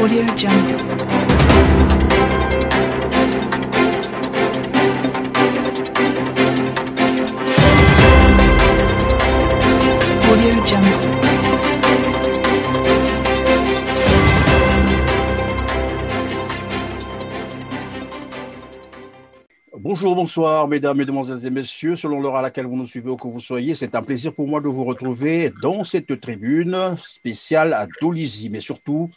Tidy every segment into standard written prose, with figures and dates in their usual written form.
Audio Jungle. Audio Jungle. Bonjour, bonsoir, mesdames, mesdemoiselles et messieurs, selon l'heure à laquelle vous nous suivez ou que vous soyez, c'est un plaisir pour moi de vous retrouver dans cette tribune spéciale à Dolisie. Mais surtout,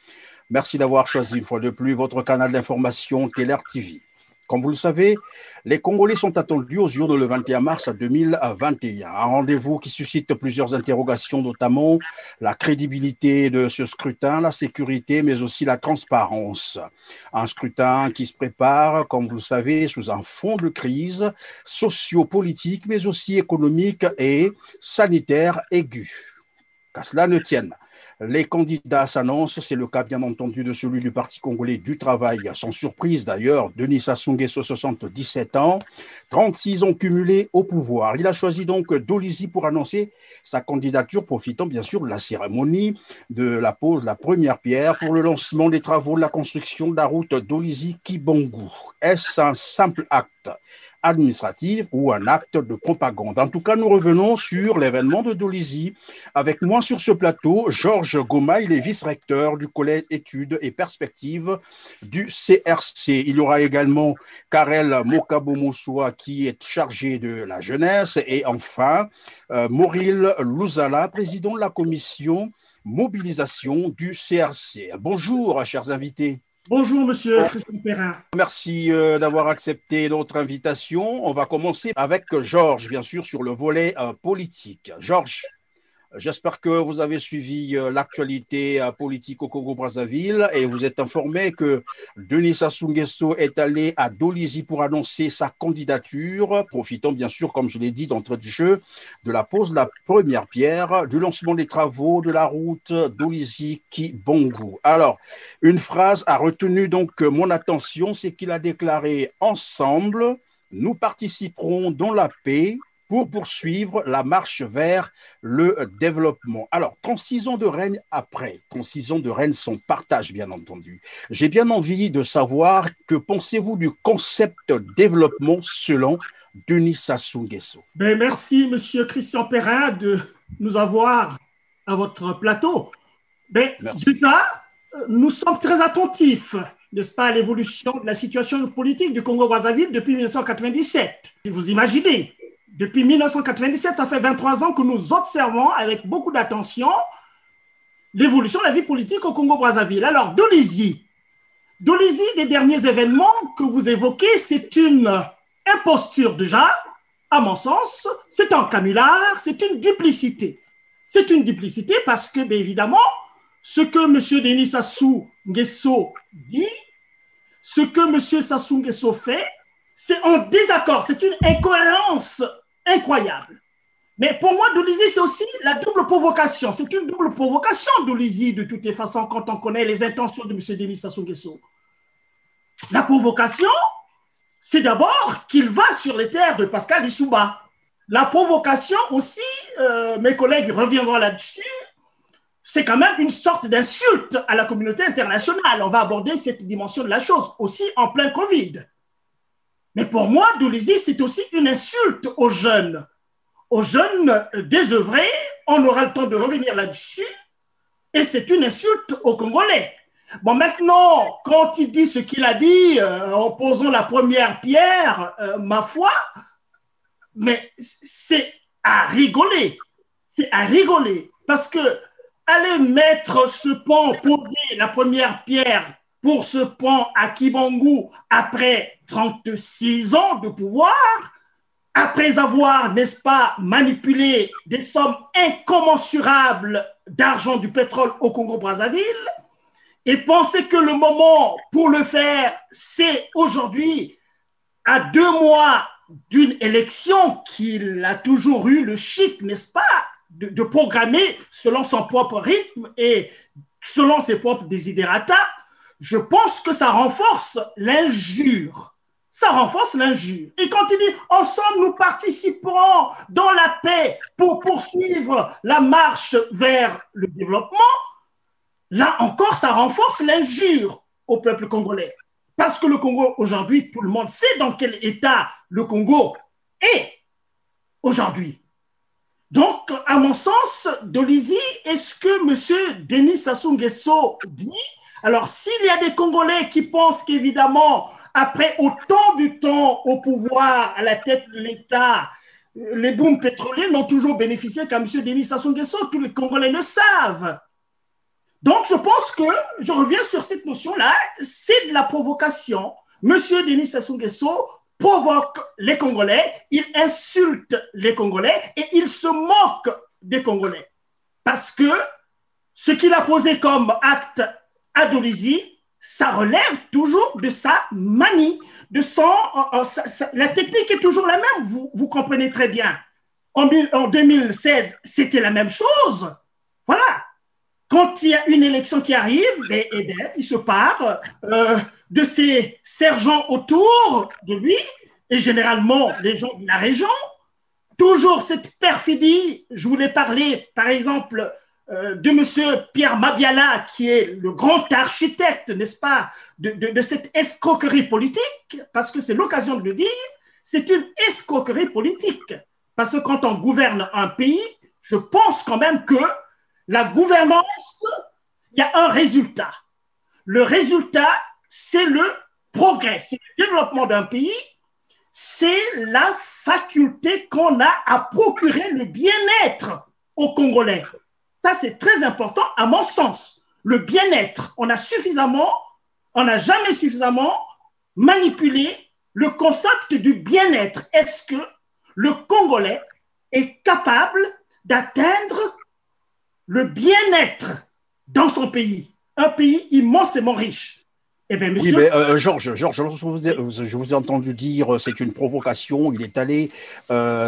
merci d'avoir choisi une fois de plus votre canal d'information Téler TV. Comme vous le savez, les Congolais sont attendus aux urnes le 21 mars 2021. Un rendez-vous qui suscite plusieurs interrogations, notamment la crédibilité de ce scrutin, la sécurité, mais aussi la transparence. Un scrutin qui se prépare, comme vous le savez, sous un fond de crise socio-politique, mais aussi économique et sanitaire aiguë. Qu'à cela ne tienne. Les candidats s'annoncent, c'est le cas bien entendu de celui du Parti congolais du travail. Sans surprise d'ailleurs, Denis Sassou Nguesso, 77 ans, 36 ans cumulés au pouvoir. Il a choisi donc Dolisie pour annoncer sa candidature, profitant bien sûr de la cérémonie de la pose de la première pierre pour le lancement des travaux de la construction de la route Dolisie-Kibongu. Est-ce un simple acte administratif ou un acte de propagande? En tout cas, nous revenons sur l'événement de Dolisie. Avec moi sur ce plateau, Georges Goma, il est vice-recteur du collège études et perspectives du CRC. Il y aura également Karel Mokabo-Moussoua qui est chargé de la jeunesse. Et enfin, Mauril Louzala, président de la commission mobilisation du CRC. Bonjour, chers invités. Bonjour, monsieur Christian Perrin. Merci d'avoir accepté notre invitation. On va commencer avec Georges, bien sûr, sur le volet politique. Georges, j'espère que vous avez suivi l'actualité politique au Congo-Brazzaville et vous êtes informé que Denis Sassou Nguesso est allé à Dolisie pour annoncer sa candidature, profitant bien sûr, comme je l'ai dit d'entrée de jeu, de la pose de la première pierre, du lancement des travaux de la route Dolisie-Kibongu. Alors, une phrase a retenu donc mon attention, c'est qu'il a déclaré « Ensemble, nous participerons dans la paix » pour poursuivre la marche vers le développement. Alors, 36 ans de règne après, 36 ans de règne sans partage, bien entendu. J'ai bien envie de savoir que pensez-vous du concept développement selon Denis Sassou Nguesso? Merci, monsieur Christian Perrin, de nous avoir à votre plateau. Déjà, nous sommes très attentifs, n'est-ce pas, à l'évolution de la situation politique du Congo-Brazzaville depuis 1997. Si vous imaginez, depuis 1997, ça fait 23 ans que nous observons avec beaucoup d'attention l'évolution de la vie politique au Congo-Brazzaville. Alors, Dolisie, des derniers événements que vous évoquez, c'est une imposture déjà, à mon sens, c'est un canular, c'est une duplicité. C'est une duplicité parce que, bien évidemment, ce que M. Denis Sassou Nguesso dit, ce que M. Sassou Nguesso fait, c'est en désaccord, c'est une incohérence incroyable. Mais pour moi, Dolisie, c'est aussi la double provocation. C'est une double provocation, Dolisie, de toutes les façons, quand on connaît les intentions de M. Denis Sassou Nguesso. La provocation, c'est d'abord qu'il va sur les terres de Pascal Lissouba. La provocation aussi, mes collègues reviendront là-dessus, c'est quand même une sorte d'insulte à la communauté internationale. On va aborder cette dimension de la chose, aussi en plein Covid. Mais pour moi, Dolisie, c'est aussi une insulte aux jeunes désœuvrés. On aura le temps de revenir là-dessus. Et c'est une insulte aux Congolais. Bon, maintenant, quand il dit ce qu'il a dit en posant la première pierre, ma foi, mais c'est à rigoler. C'est à rigoler. Parce que aller mettre ce pont, poser la première pierre pour ce pont à Kibongu après 36 ans de pouvoir, après avoir, n'est-ce pas, manipulé des sommes incommensurables d'argent du pétrole au Congo-Brazzaville, et penser que le moment pour le faire, c'est aujourd'hui, à 2 mois d'une élection qu'il a toujours eu le chic, n'est-ce pas, de programmer selon son propre rythme et selon ses propres desiderata. Je pense que ça renforce l'injure. Ça renforce l'injure. Et quand il dit « ensemble, nous participerons dans la paix pour poursuivre la marche vers le développement », là encore, ça renforce l'injure au peuple congolais. Parce que le Congo, aujourd'hui, tout le monde sait dans quel état le Congo est aujourd'hui. Donc, à mon sens, Dolizy, est-ce que M. Denis Sassou Nguesso dit, alors s'il y a des Congolais qui pensent qu'évidemment, après autant de temps au pouvoir, à la tête de l'État, les booms pétroliers n'ont toujours bénéficié qu'à M. Denis Sassou Nguesso, tous les Congolais le savent. Donc, je pense que, je reviens sur cette notion-là, c'est de la provocation. Monsieur Denis Sassou Nguesso provoque les Congolais, il insulte les Congolais et il se moque des Congolais. Parce que ce qu'il a posé comme acte à Dolizy, ça relève toujours de sa manie, de la technique est toujours la même, vous comprenez très bien. En 2016, c'était la même chose. Voilà. Quand il y a une élection qui arrive, il se part de ses sergents autour de lui, et généralement les gens de la région. Toujours cette perfidie, je voulais parler par exemple de M. Pierre Mabiala, qui est le grand architecte, n'est-ce pas, de cette escroquerie politique, parce que c'est l'occasion de le dire, c'est une escroquerie politique. Parce que quand on gouverne un pays, je pense quand même que la gouvernance, il y a un résultat. Le résultat, c'est le progrès, c'est le développement d'un pays, c'est la faculté qu'on a à procurer le bien-être aux Congolais. Ça, c'est très important à mon sens. Le bien-être, on n'a jamais suffisamment manipulé le concept du bien-être. Est-ce que le Congolais est capable d'atteindre le bien-être dans son pays, un pays immensément riche? Eh bien, monsieur... Oui, mais Georges, je vous ai entendu dire c'est une provocation. Il est allé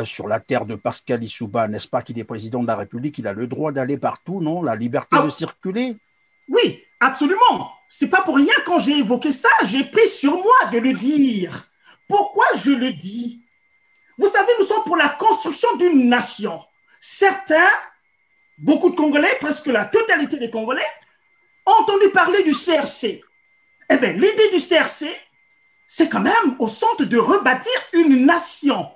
sur la terre de Pascal Lissouba, n'est-ce pas, qu'il est président de la République, il a le droit d'aller partout, non? La liberté de circuler? Oui, absolument. C'est pas pour rien quand j'ai évoqué ça, j'ai pris sur moi de le dire. Pourquoi je le dis? Vous savez, nous sommes pour la construction d'une nation. Certains, beaucoup de Congolais, presque la totalité des Congolais, ont entendu parler du CRC. Eh bien, l'idée du CRC, c'est quand même au centre de rebâtir une nation.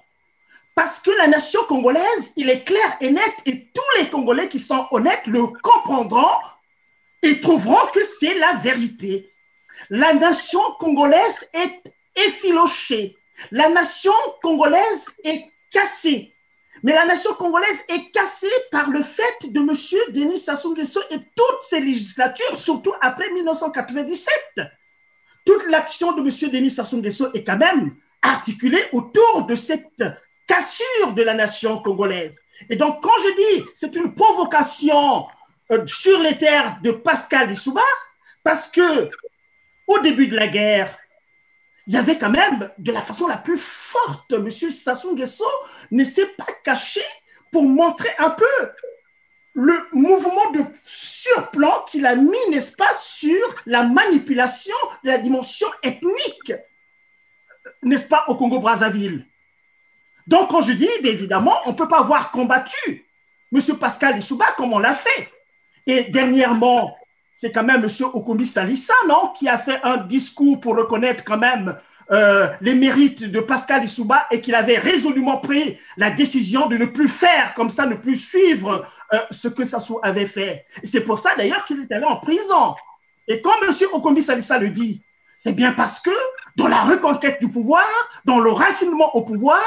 Parce que la nation congolaise, il est clair et net, et tous les Congolais qui sont honnêtes le comprendront et trouveront que c'est la vérité. La nation congolaise est effilochée. La nation congolaise est cassée. Mais la nation congolaise est cassée par le fait de M. Denis Sassou Nguesso et toutes ces législatures, surtout après 1997. Toute l'action de M. Denis Sassou Nguesso est quand même articulée autour de cette cassure de la nation congolaise. Et donc, quand je dis c'est une provocation sur les terres de Pascal Lissouba, parce que au début de la guerre, il y avait quand même, de la façon la plus forte, M. Sassou Nguesso ne s'est pas caché pour montrer un peu le mouvement de surplomb qu'il a mis, n'est-ce pas, sur la manipulation de la dimension ethnique, n'est-ce pas, au Congo-Brazzaville. Donc, quand je dis, bien évidemment, on ne peut pas avoir combattu M. Pascal Lissouba comme on l'a fait. Et dernièrement, c'est quand même M. Okombi Salissa, non, qui a fait un discours pour reconnaître quand même les mérites de Pascal Lissouba et qu'il avait résolument pris la décision de ne plus faire comme ça, ne plus suivre ce que Sassou avait fait. Et c'est pour ça d'ailleurs qu'il est allé en prison. Et quand M. Okombi Salissa le dit, c'est bien parce que dans la reconquête du pouvoir, dans le racinement au pouvoir,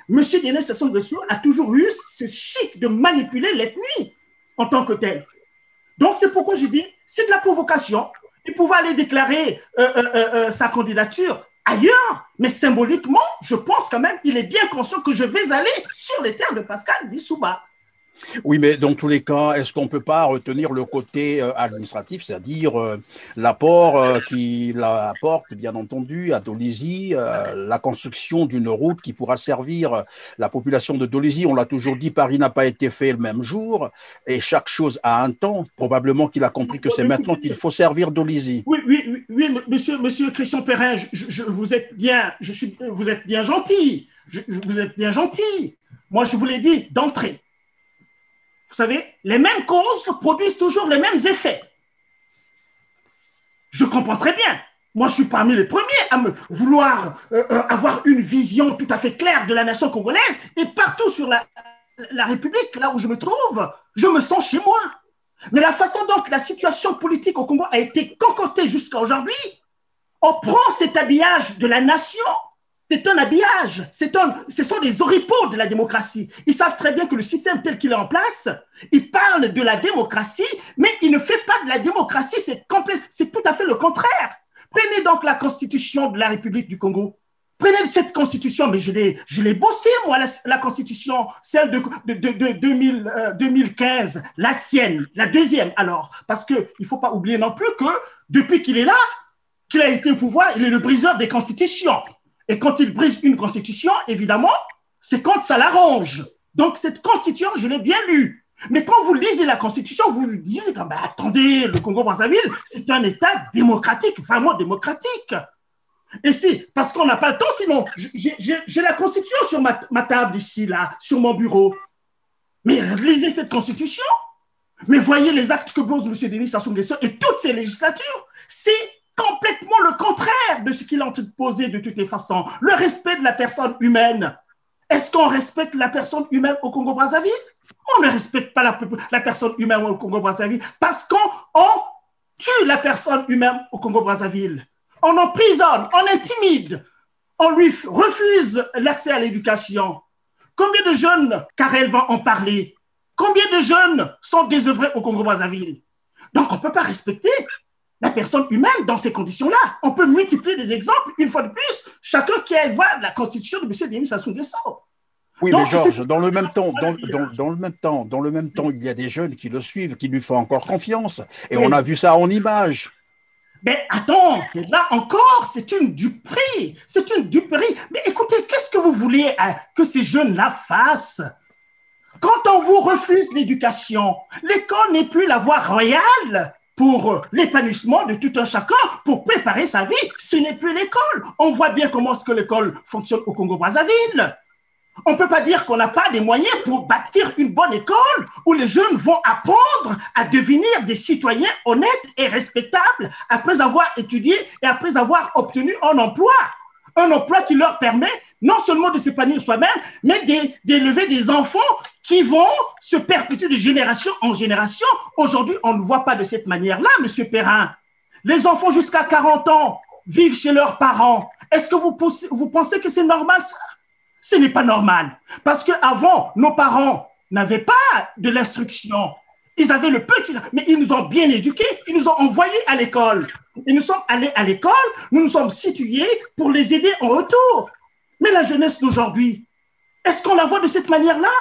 M. Denis Sassou Nguesso a toujours eu ce chic de manipuler l'ethnie en tant que tel. Donc, c'est pourquoi je dis, c'est de la provocation. Il pouvait aller déclarer sa candidature ailleurs, mais symboliquement, je pense quand même qu'il est bien conscient que je vais aller sur les terres de Pascal Lissouba. Oui, mais dans tous les cas, est-ce qu'on ne peut pas retenir le côté administratif, c'est-à-dire l'apport qu'il apporte, bien entendu, à Dolizy, la construction d'une route qui pourra servir la population de Dolizy. On l'a toujours dit, Paris n'a pas été fait le même jour, et chaque chose a un temps. Probablement qu'il a compris que c'est maintenant qu'il faut servir Dolizy. Oui, monsieur Christian Perrin, vous êtes bien gentil. Vous êtes bien gentil. Moi, je vous l'ai dit d'entrée. Vous savez, les mêmes causes produisent toujours les mêmes effets. Je comprends très bien. Moi, je suis parmi les premiers à vouloir avoir une vision tout à fait claire de la nation congolaise et partout sur la République, là où je me trouve, je me sens chez moi. Mais la façon dont la situation politique au Congo a été concoctée jusqu'à aujourd'hui, on prend cet habillage de la nation, c'est un habillage, ce sont des oripeaux de la démocratie. Ils savent très bien que le système tel qu'il est en place, il parle de la démocratie, mais il ne fait pas de la démocratie, c'est tout à fait le contraire. Prenez donc la constitution de la République du Congo. Prenez cette constitution, mais je l'ai bossée, moi, la constitution, celle de 2015, la sienne, la deuxième, alors. Parce qu'il ne faut pas oublier non plus que depuis qu'il est là, qu'il a été au pouvoir, il est le briseur des constitutions. Et quand il brise une constitution, évidemment, c'est quand ça l'arrange. Donc, cette constitution, je l'ai bien lue. Mais quand vous lisez la Constitution, vous vous dites, attendez, le Congo-Brazzaville, c'est un État démocratique, vraiment démocratique. Et si, parce qu'on n'a pas le temps, sinon, j'ai la Constitution sur ma table ici, là, sur mon bureau. Mais lisez cette Constitution. Mais voyez les actes que pose M. Denis Sassou Nguesso et toutes ces législatures. C'est complètement le contraire de ce qu'il a entreposé de toutes les façons. Le respect de la personne humaine. Est-ce qu'on respecte la personne humaine au Congo-Brazzaville? On ne respecte pas la personne humaine au Congo-Brazzaville parce qu'on tue la personne humaine au Congo-Brazzaville. On emprisonne, on intimide, on lui refuse l'accès à l'éducation. Combien de jeunes, Karel va en parler, combien de jeunes sont désœuvrés au Congo-Brazzaville? Donc on ne peut pas respecter la personne humaine dans ces conditions-là. On peut multiplier des exemples, une fois de plus, chacun qui aille voir la constitution de M. Denis Sassou Nguesso. Oui, donc, mais Georges, dans le même temps, il y a des jeunes qui le suivent, qui lui font encore confiance. Et oui, on a vu ça en images. Mais attends, là encore, c'est une duperie. C'est une duperie. Mais écoutez, qu'est-ce que vous voulez que ces jeunes-là fassent? Quand on vous refuse l'éducation, l'école n'est plus la voie royale pour l'épanouissement de tout un chacun, pour préparer sa vie. Ce n'est plus l'école. On voit bien comment est-ce que l'école fonctionne au Congo-Brazzaville. On ne peut pas dire qu'on n'a pas des moyens pour bâtir une bonne école où les jeunes vont apprendre à devenir des citoyens honnêtes et respectables après avoir étudié et après avoir obtenu un emploi. Un emploi qui leur permet non seulement de s'épanouir soi-même, mais d'élever des enfants qui vont se perpétuer de génération en génération. Aujourd'hui, on ne voit pas de cette manière-là, M. Perrin. Les enfants jusqu'à 40 ans vivent chez leurs parents. Est-ce que vous pensez que c'est normal, ça? Ce n'est pas normal. Parce qu'avant, nos parents n'avaient pas de l'instruction. Ils avaient le peu mais ils nous ont bien éduqués. Ils nous ont envoyés à l'école. Ils nous sommes allés à l'école. Nous nous sommes situés pour les aider en retour. Mais la jeunesse d'aujourd'hui, est-ce qu'on la voit de cette manière-là?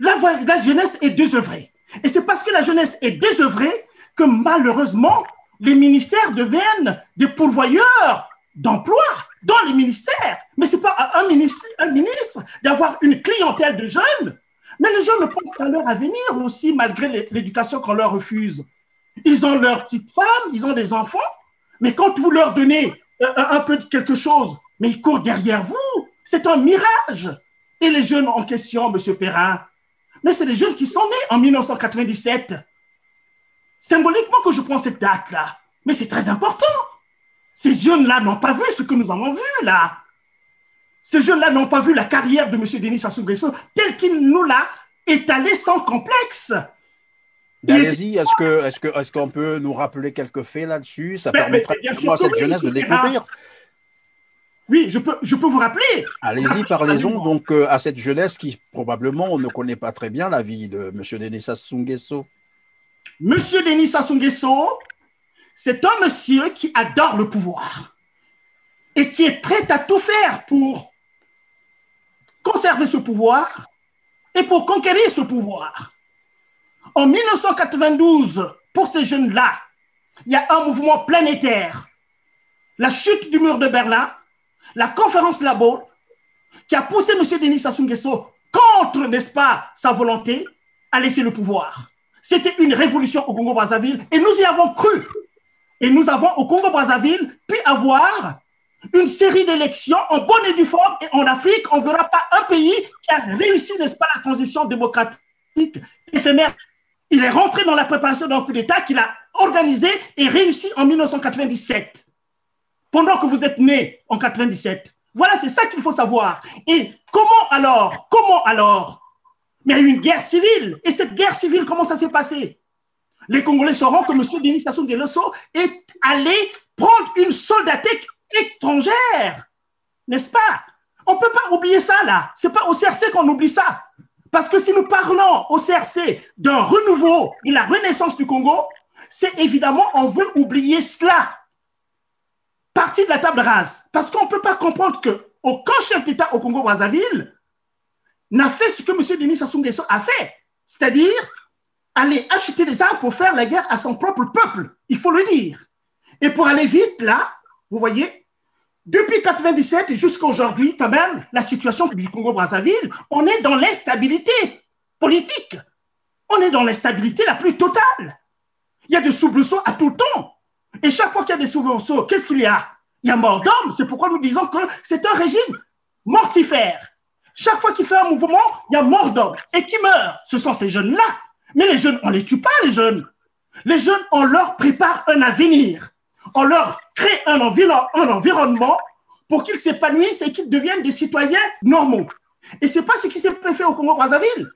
La jeunesse est désœuvrée. Et c'est parce que la jeunesse est désœuvrée que malheureusement, les ministères deviennent des pourvoyeurs d'emplois dans les ministères. Mais ce n'est pas à un ministre d'avoir une clientèle de jeunes. Mais les jeunes pensent à leur avenir aussi, malgré l'éducation qu'on leur refuse. Ils ont leurs petites femmes, ils ont des enfants, mais quand vous leur donnez un peu de quelque chose, mais ils courent derrière vous. C'est un mirage. Et les jeunes en question, M. Perrin, mais c'est les jeunes qui sont nés en 1997. Symboliquement que je prends cette date-là, mais c'est très important. Ces jeunes-là n'ont pas vu ce que nous avons vu là. Ces jeunes-là n'ont pas vu la carrière de M. Denis Sassou Nguesso telle qu'il nous l'a étalée sans complexe. Allez-y, est-ce qu'on peut nous rappeler quelques faits là-dessus? Ça permettra à cette jeunesse de découvrir. Oui, je peux vous rappeler. Allez-y, parlez-en donc à cette jeunesse qui probablement ne connaît pas très bien la vie de M. Denis Sassou Nguesso. M. Denis Sassou Nguesso, c'est un monsieur qui adore le pouvoir et qui est prêt à tout faire pour conserver ce pouvoir et pour conquérir ce pouvoir. En 1992, pour ces jeunes-là, il y a un mouvement planétaire, la chute du mur de Berlin, la conférence Labo, qui a poussé M. Denis Sassou Nguesso contre, n'est-ce pas, sa volonté à laisser le pouvoir. C'était une révolution au Congo-Brazzaville et nous y avons cru. Et nous avons au Congo-Brazzaville pu avoir une série d'élections en bonne et due forme. Et en Afrique, on ne verra pas un pays qui a réussi, n'est-ce pas, la transition démocratique éphémère Il est rentré dans la préparation d'un coup d'État qu'il a organisé et réussi en 1997, pendant que vous êtes né en 97. Voilà, c'est ça qu'il faut savoir. Et comment alors? Mais il y a eu une guerre civile. Et cette guerre civile, comment ça s'est passé? Les Congolais sauront que M. Denis Sassou Nguesso est allé prendre une soldatèque étrangère. N'est-ce pas? On ne peut pas oublier ça, là. Ce n'est pas au CRC qu'on oublie ça. Parce que si nous parlons au CRC d'un renouveau, de la renaissance du Congo, c'est évidemment, on veut oublier cela. Partie de la table rase. Parce qu'on ne peut pas comprendre qu'aucun chef d'État au Congo-Brazzaville n'a fait ce que M. Denis Sassou Nguesso a fait. C'est-à-dire aller acheter des armes pour faire la guerre à son propre peuple. Il faut le dire. Et pour aller vite, là, vous voyez, depuis 1997 jusqu'à aujourd'hui, quand même, la situation du Congo-Brazzaville, on est dans l'instabilité politique. On est dans l'instabilité la plus totale. Il y a des soubresauts à tout le temps. Et chaque fois qu'il y a des soubresauts, qu'est-ce qu'il y a? Il y a mort d'homme. C'est pourquoi nous disons que c'est un régime mortifère. Chaque fois qu'il fait un mouvement, il y a mort d'homme. Et qui meurt? Ce sont ces jeunes-là. Mais les jeunes, on ne les tue pas, les jeunes. Les jeunes, on leur prépare un avenir. On leur crée un environnement pour qu'ils s'épanouissent et qu'ils deviennent des citoyens normaux. Et ce n'est pas ce qui s'est fait au Congo-Brazzaville.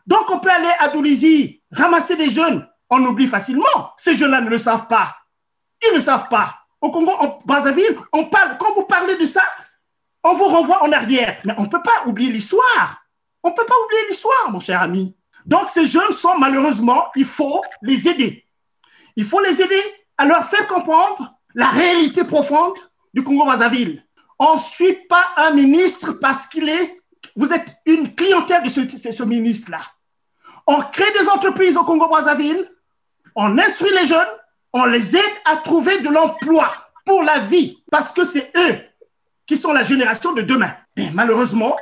Donc, on peut aller à Dolisie, ramasser des jeunes. On oublie facilement. Ces jeunes-là ne le savent pas. Ils ne le savent pas. Au Congo-Brazzaville, on parle. Quand vous parlez de ça, on vous renvoie en arrière. Mais on ne peut pas oublier l'histoire. On ne peut pas oublier l'histoire, mon cher ami. Donc, ces jeunes sont malheureusement, il faut les aider. Il faut les aider à leur faire comprendre la réalité profonde du Congo-Brazzaville. On ne suit pas un ministre parce vous êtes une clientèle de ce ministre-là. On crée des entreprises au Congo-Brazzaville, on instruit les jeunes, on les aide à trouver de l'emploi pour la vie parce que c'est eux qui sont la génération de demain. Et malheureusement,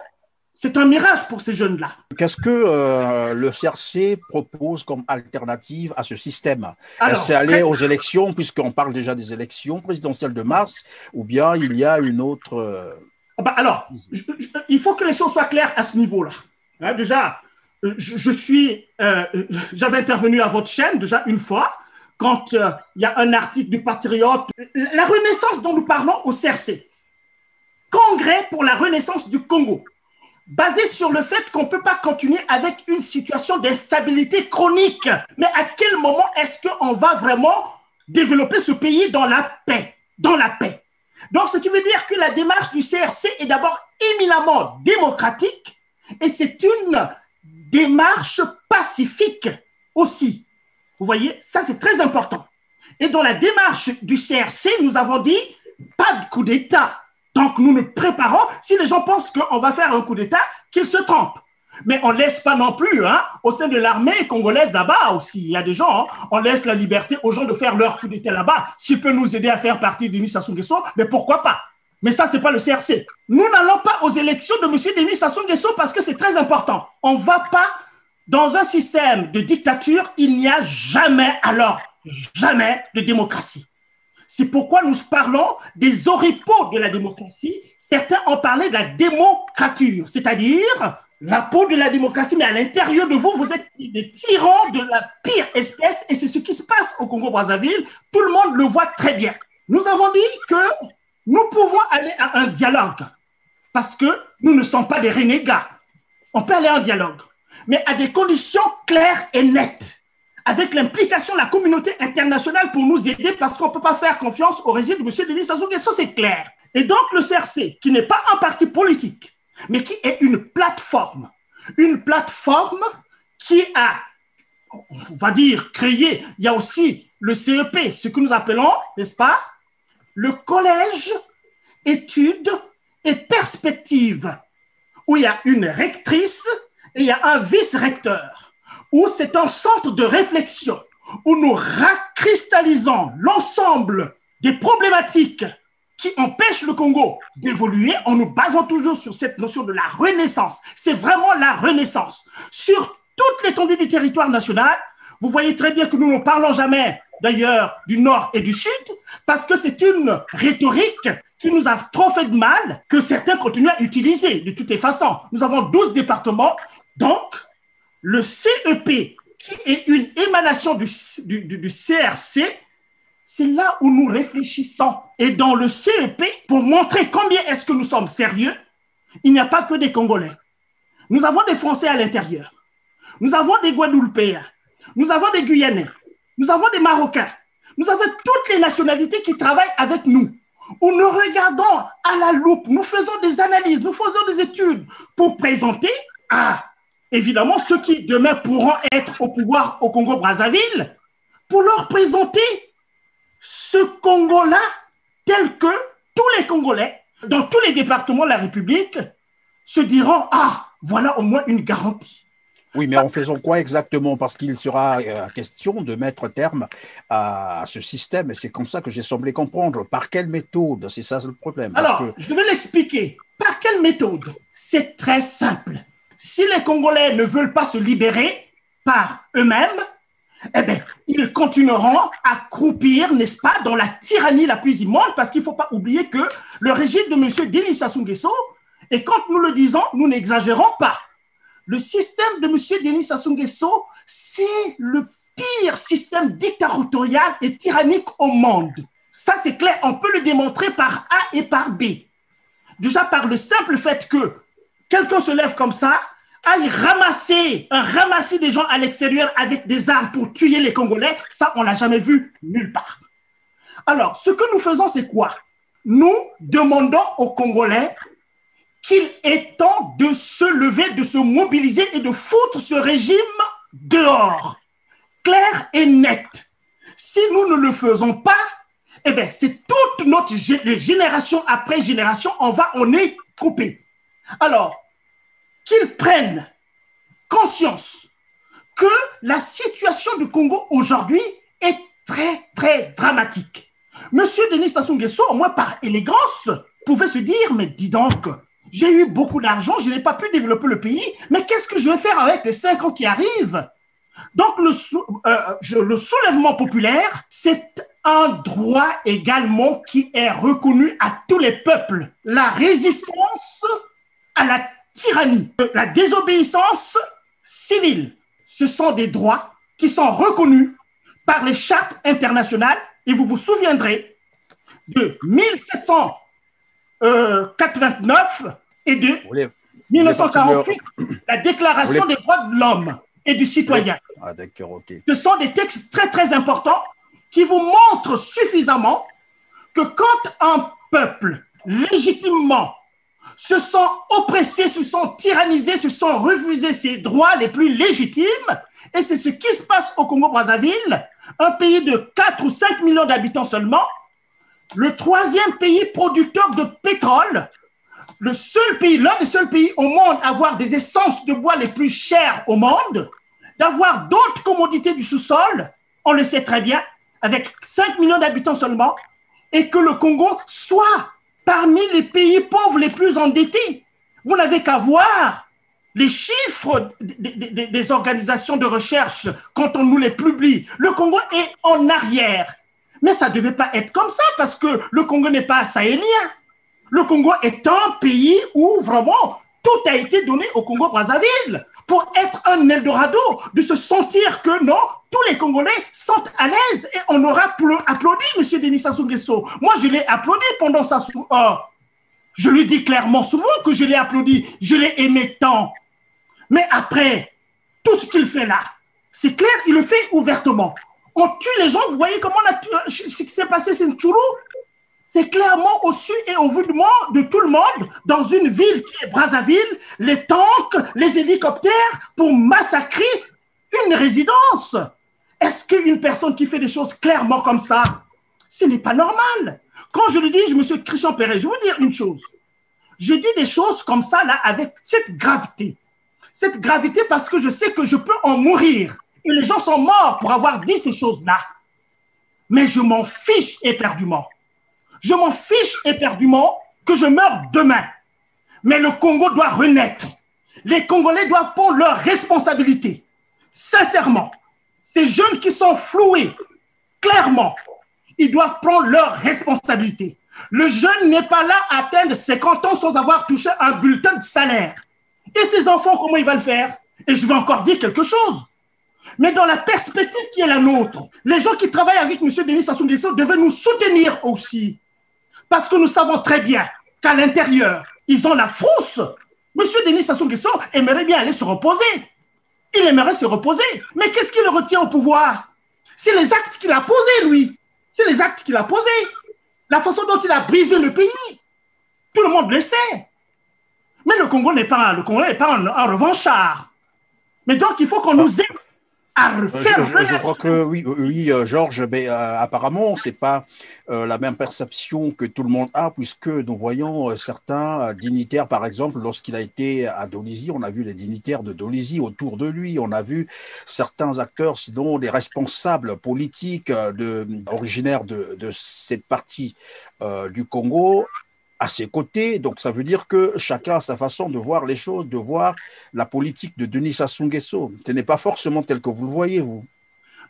c'est un mirage pour ces jeunes-là. Qu'est-ce que le CRC propose comme alternative à ce système? Est-ce c'est aller aux élections, puisqu'on parle déjà des élections présidentielles de mars, ou bien il y a une autre... il faut que les choses soient claires à ce niveau-là. Hein, déjà, j'avais intervenu à votre chaîne déjà une fois, quand il y a un article du Patriote, la renaissance dont nous parlons au CRC, Congrès pour la renaissance du Congo, basé sur le fait qu'on ne peut pas continuer avec une situation d'instabilité chronique. Mais à quel moment est-ce qu'on va vraiment développer ce pays dans la paix? Dans la paix. Donc, ce qui veut dire que la démarche du CRC est d'abord éminemment démocratique et c'est une démarche pacifique aussi. Vous voyez, ça c'est très important. Et dans la démarche du CRC, nous avons dit pas de coup d'État. Donc, nous nous préparons. Si les gens pensent qu'on va faire un coup d'État, qu'ils se trompent. Mais on ne laisse pas non plus, hein, au sein de l'armée congolaise là-bas aussi. Il y a des gens, hein, on laisse la liberté aux gens de faire leur coup d'État là-bas. S'ils peuvent nous aider à faire partie du Denis Sassou Nguesso, mais pourquoi pas? Mais ça, ce n'est pas le CRC. Nous n'allons pas aux élections de M. Denis Sassou Nguesso parce que c'est très important. On ne va pas dans un système de dictature, il n'y a jamais, alors, jamais de démocratie. C'est pourquoi nous parlons des oripeaux de la démocratie. Certains ont parlé de la démocrature, c'est-à-dire la peau de la démocratie, mais à l'intérieur de vous, vous êtes des tyrans de la pire espèce et c'est ce qui se passe au Congo-Brazzaville. Tout le monde le voit très bien. Nous avons dit que nous pouvons aller à un dialogue parce que nous ne sommes pas des renégats. On peut aller à un dialogue, mais à des conditions claires et nettes, avec l'implication de la communauté internationale pour nous aider parce qu'on ne peut pas faire confiance au régime de M. Denis Sassou Nguesso, c'est clair. Et donc le CRC, qui n'est pas un parti politique, mais qui est une plateforme qui a, on va dire, créé, il y a aussi le CEP, ce que nous appelons, n'est-ce pas, le collège études et perspectives, où il y a une rectrice et il y a un vice-recteur, où c'est un centre de réflexion, où nous cristallisons l'ensemble des problématiques qui empêchent le Congo d'évoluer en nous basant toujours sur cette notion de la renaissance. C'est vraiment la renaissance. Sur toute l'étendue du territoire national, vous voyez très bien que nous ne parlons jamais, d'ailleurs, du Nord et du Sud, parce que c'est une rhétorique qui nous a trop fait de mal, que certains continuent à utiliser de toutes les façons. Nous avons 12 départements, donc le CEP, qui est une émanation du CRC, c'est là où nous réfléchissons. Et dans le CEP, pour montrer combien est-ce que nous sommes sérieux, il n'y a pas que des Congolais. Nous avons des Français à l'intérieur. Nous avons des Guadeloupéens. Nous avons des Guyanais. Nous avons des Marocains. Nous avons toutes les nationalités qui travaillent avec nous. Où nous regardons à la loupe, nous faisons des analyses, nous faisons des études pour présenter à, évidemment, ceux qui demain pourront être au pouvoir au Congo-Brazzaville, pour leur présenter ce Congo-là tel que tous les Congolais, dans tous les départements de la République, se diront « Ah, voilà au moins une garantie ». Oui, mais en faisant quoi exactement? Parce qu'il sera question de mettre terme à ce système, et c'est comme ça que j'ai semblé comprendre. Par quelle méthode? C'est ça le problème. Alors, je vais l'expliquer. Par quelle méthode? C'est très simple. Si les Congolais ne veulent pas se libérer par eux-mêmes, eh bien, ils continueront à croupir, n'est-ce pas, dans la tyrannie la plus immonde, parce qu'il ne faut pas oublier que le régime de M. Denis Sassou Nguesso, et quand nous le disons, nous n'exagérons pas. Le système de M. Denis Sassou Nguesso, c'est le pire système dictatorial et tyrannique au monde. Ça, c'est clair, on peut le démontrer par A et par B. Déjà par le simple fait que quelqu'un se lève comme ça, aille ramasser des gens à l'extérieur avec des armes pour tuer les Congolais, ça, on ne l'a jamais vu nulle part. Alors, ce que nous faisons, c'est quoi? Nous demandons aux Congolais qu'il est temps de se lever, de se mobiliser et de foutre ce régime dehors. Clair et net. Si nous ne le faisons pas, eh bien, c'est toute notre génération après génération, on est coupé. Alors, qu'ils prennent conscience que la situation du Congo aujourd'hui est très, très dramatique. Monsieur Denis Sassou Nguesso, au moins par élégance, pouvait se dire, mais dis donc, j'ai eu beaucoup d'argent, je n'ai pas pu développer le pays, mais qu'est-ce que je vais faire avec les 5 ans qui arrivent? Donc, le soulèvement populaire, c'est un droit également qui est reconnu à tous les peuples. La résistance à la tyrannie, la désobéissance civile, ce sont des droits qui sont reconnus par les chartes internationales, et vous vous souviendrez de 1789 et de 1948, la Déclaration des droits de l'homme et du citoyen. Ah, d'accord, ok. Ce sont des textes très, très importants qui vous montrent suffisamment que quand un peuple, légitimement, se sent oppressé, se sent tyrannisé, se sent refusé ses droits les plus légitimes, et c'est ce qui se passe au Congo-Brazzaville, un pays de 4 ou 5 millions d'habitants seulement, le 3e pays producteur de pétrole, le seul pays, l'un des seuls pays au monde à avoir des essences de bois les plus chères au monde, d'avoir d'autres commodités du sous-sol, on le sait très bien, avec 5 millions d'habitants seulement, et que le Congo soit parmi les pays pauvres les plus endettés. Vous n'avez qu'à voir les chiffres des organisations de recherche quand on nous les publie. Le Congo est en arrière. Mais ça ne devait pas être comme ça parce que le Congo n'est pas sahélien. Le Congo est un pays où vraiment tout a été donné au Congo-Brazzaville pour être un Eldorado, de se sentir que non, tous les Congolais sont à l'aise et on aura applaudi M. Denis Sassou Nguesso. Moi, je l'ai applaudi pendant Sassou. Je lui dis clairement souvent que je l'ai applaudi, je l'ai aimé tant. Mais après, tout ce qu'il fait là, c'est clair, il le fait ouvertement. On tue les gens, vous voyez comment ce qui s'est passé, c'est une Tchourou. C'est clairement au su et au vu de tout le monde, dans une ville qui est Brazzaville, les tanks, les hélicoptères pour massacrer une résidence. Est-ce qu'une personne qui fait des choses clairement comme ça, ce n'est pas normal? Quand je le dis, monsieur Christian Perret, je veux dire une chose. Je dis des choses comme ça, là, avec cette gravité. Cette gravité parce que je sais que je peux en mourir. Et les gens sont morts pour avoir dit ces choses-là. Mais je m'en fiche éperdument. Je m'en fiche éperdument que je meure demain. Mais le Congo doit renaître. Les Congolais doivent prendre leurs responsabilités. Sincèrement, ces jeunes qui sont floués, clairement, ils doivent prendre leurs responsabilités. Le jeune n'est pas là à atteindre 50 ans sans avoir touché un bulletin de salaire. Et ces enfants, comment ils vont le faire? Et je vais encore dire quelque chose. Mais dans la perspective qui est la nôtre, les gens qui travaillent avec M. Denis Sassou Nguesso devaient nous soutenir aussi. Parce que nous savons très bien qu'à l'intérieur, ils ont la frousse. M. Denis Sassou Nguesso aimerait bien aller se reposer. Il aimerait se reposer. Mais qu'est-ce qui le retient au pouvoir? C'est les actes qu'il a posés, lui. C'est les actes qu'il a posés. La façon dont il a brisé le pays. Tout le monde le sait. Mais le Congo n'est pas un revanchard. Mais donc, il faut qu'on nous aide à refaire. Je crois que oui, Georges, mais apparemment, ce n'est pas la même perception que tout le monde a, puisque nous voyons certains dignitaires, par exemple, lorsqu'il a été à Dolisie, on a vu les dignitaires de Dolisie autour de lui, on a vu certains acteurs, sinon des responsables politiques originaires de cette partie du Congo, à ses côtés. Donc, ça veut dire que chacun a sa façon de voir les choses, de voir la politique de Denis Sassou Nguesso. Ce n'est pas forcément tel que vous le voyez, vous.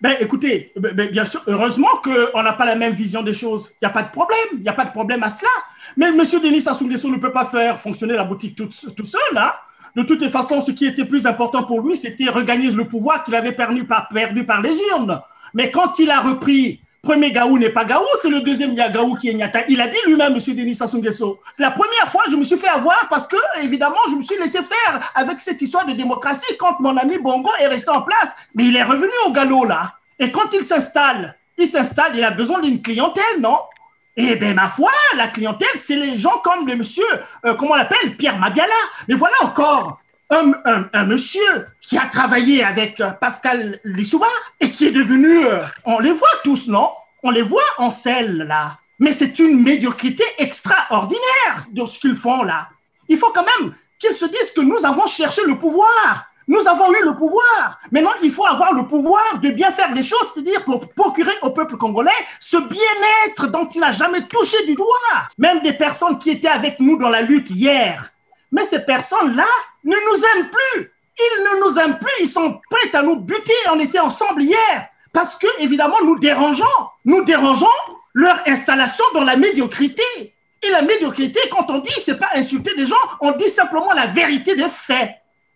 Ben, écoutez, bien sûr, heureusement qu'on n'a pas la même vision des choses. Il n'y a pas de problème. Il n'y a pas de problème à cela. Mais M. Denis Sassou Nguesso ne peut pas faire fonctionner la boutique tout seul. Hein. De toutes les façons, ce qui était plus important pour lui, c'était regagner le pouvoir qu'il avait perdu par les urnes. Mais quand il a repris... Premier Gaou n'est pas Gaou, c'est le deuxième Gaou qui est Nyata. Il a dit lui-même, M. Denis Sassou Nguesso. La première fois, je me suis fait avoir parce que, évidemment, je me suis laissé faire avec cette histoire de démocratie quand mon ami Bongo est resté en place. Mais il est revenu au galop, là. Et quand il s'installe, il a besoin d'une clientèle, non? Eh bien, ma foi, la clientèle, c'est les gens comme le monsieur, comment on l'appelle, Pierre Mabiala. Mais voilà encore un monsieur qui a travaillé avec Pascal Lissouba et qui est devenu, on les voit tous, non? On les voit en selle, là. Mais c'est une médiocrité extraordinaire de ce qu'ils font, là. Il faut quand même qu'ils se disent que nous avons cherché le pouvoir. Nous avons eu le pouvoir. Maintenant, il faut avoir le pouvoir de bien faire les choses, c'est-à-dire pour procurer au peuple congolais ce bien-être dont il n'a jamais touché du doigt. Même des personnes qui étaient avec nous dans la lutte hier. Mais ces personnes-là ne nous aiment plus. Ils ne nous aiment plus. Ils sont prêts à nous buter. On était ensemble hier. Parce que, évidemment, nous dérangeons leur installation dans la médiocrité. Et la médiocrité, quand on dit, c'est pas insulter des gens, on dit simplement la vérité des faits.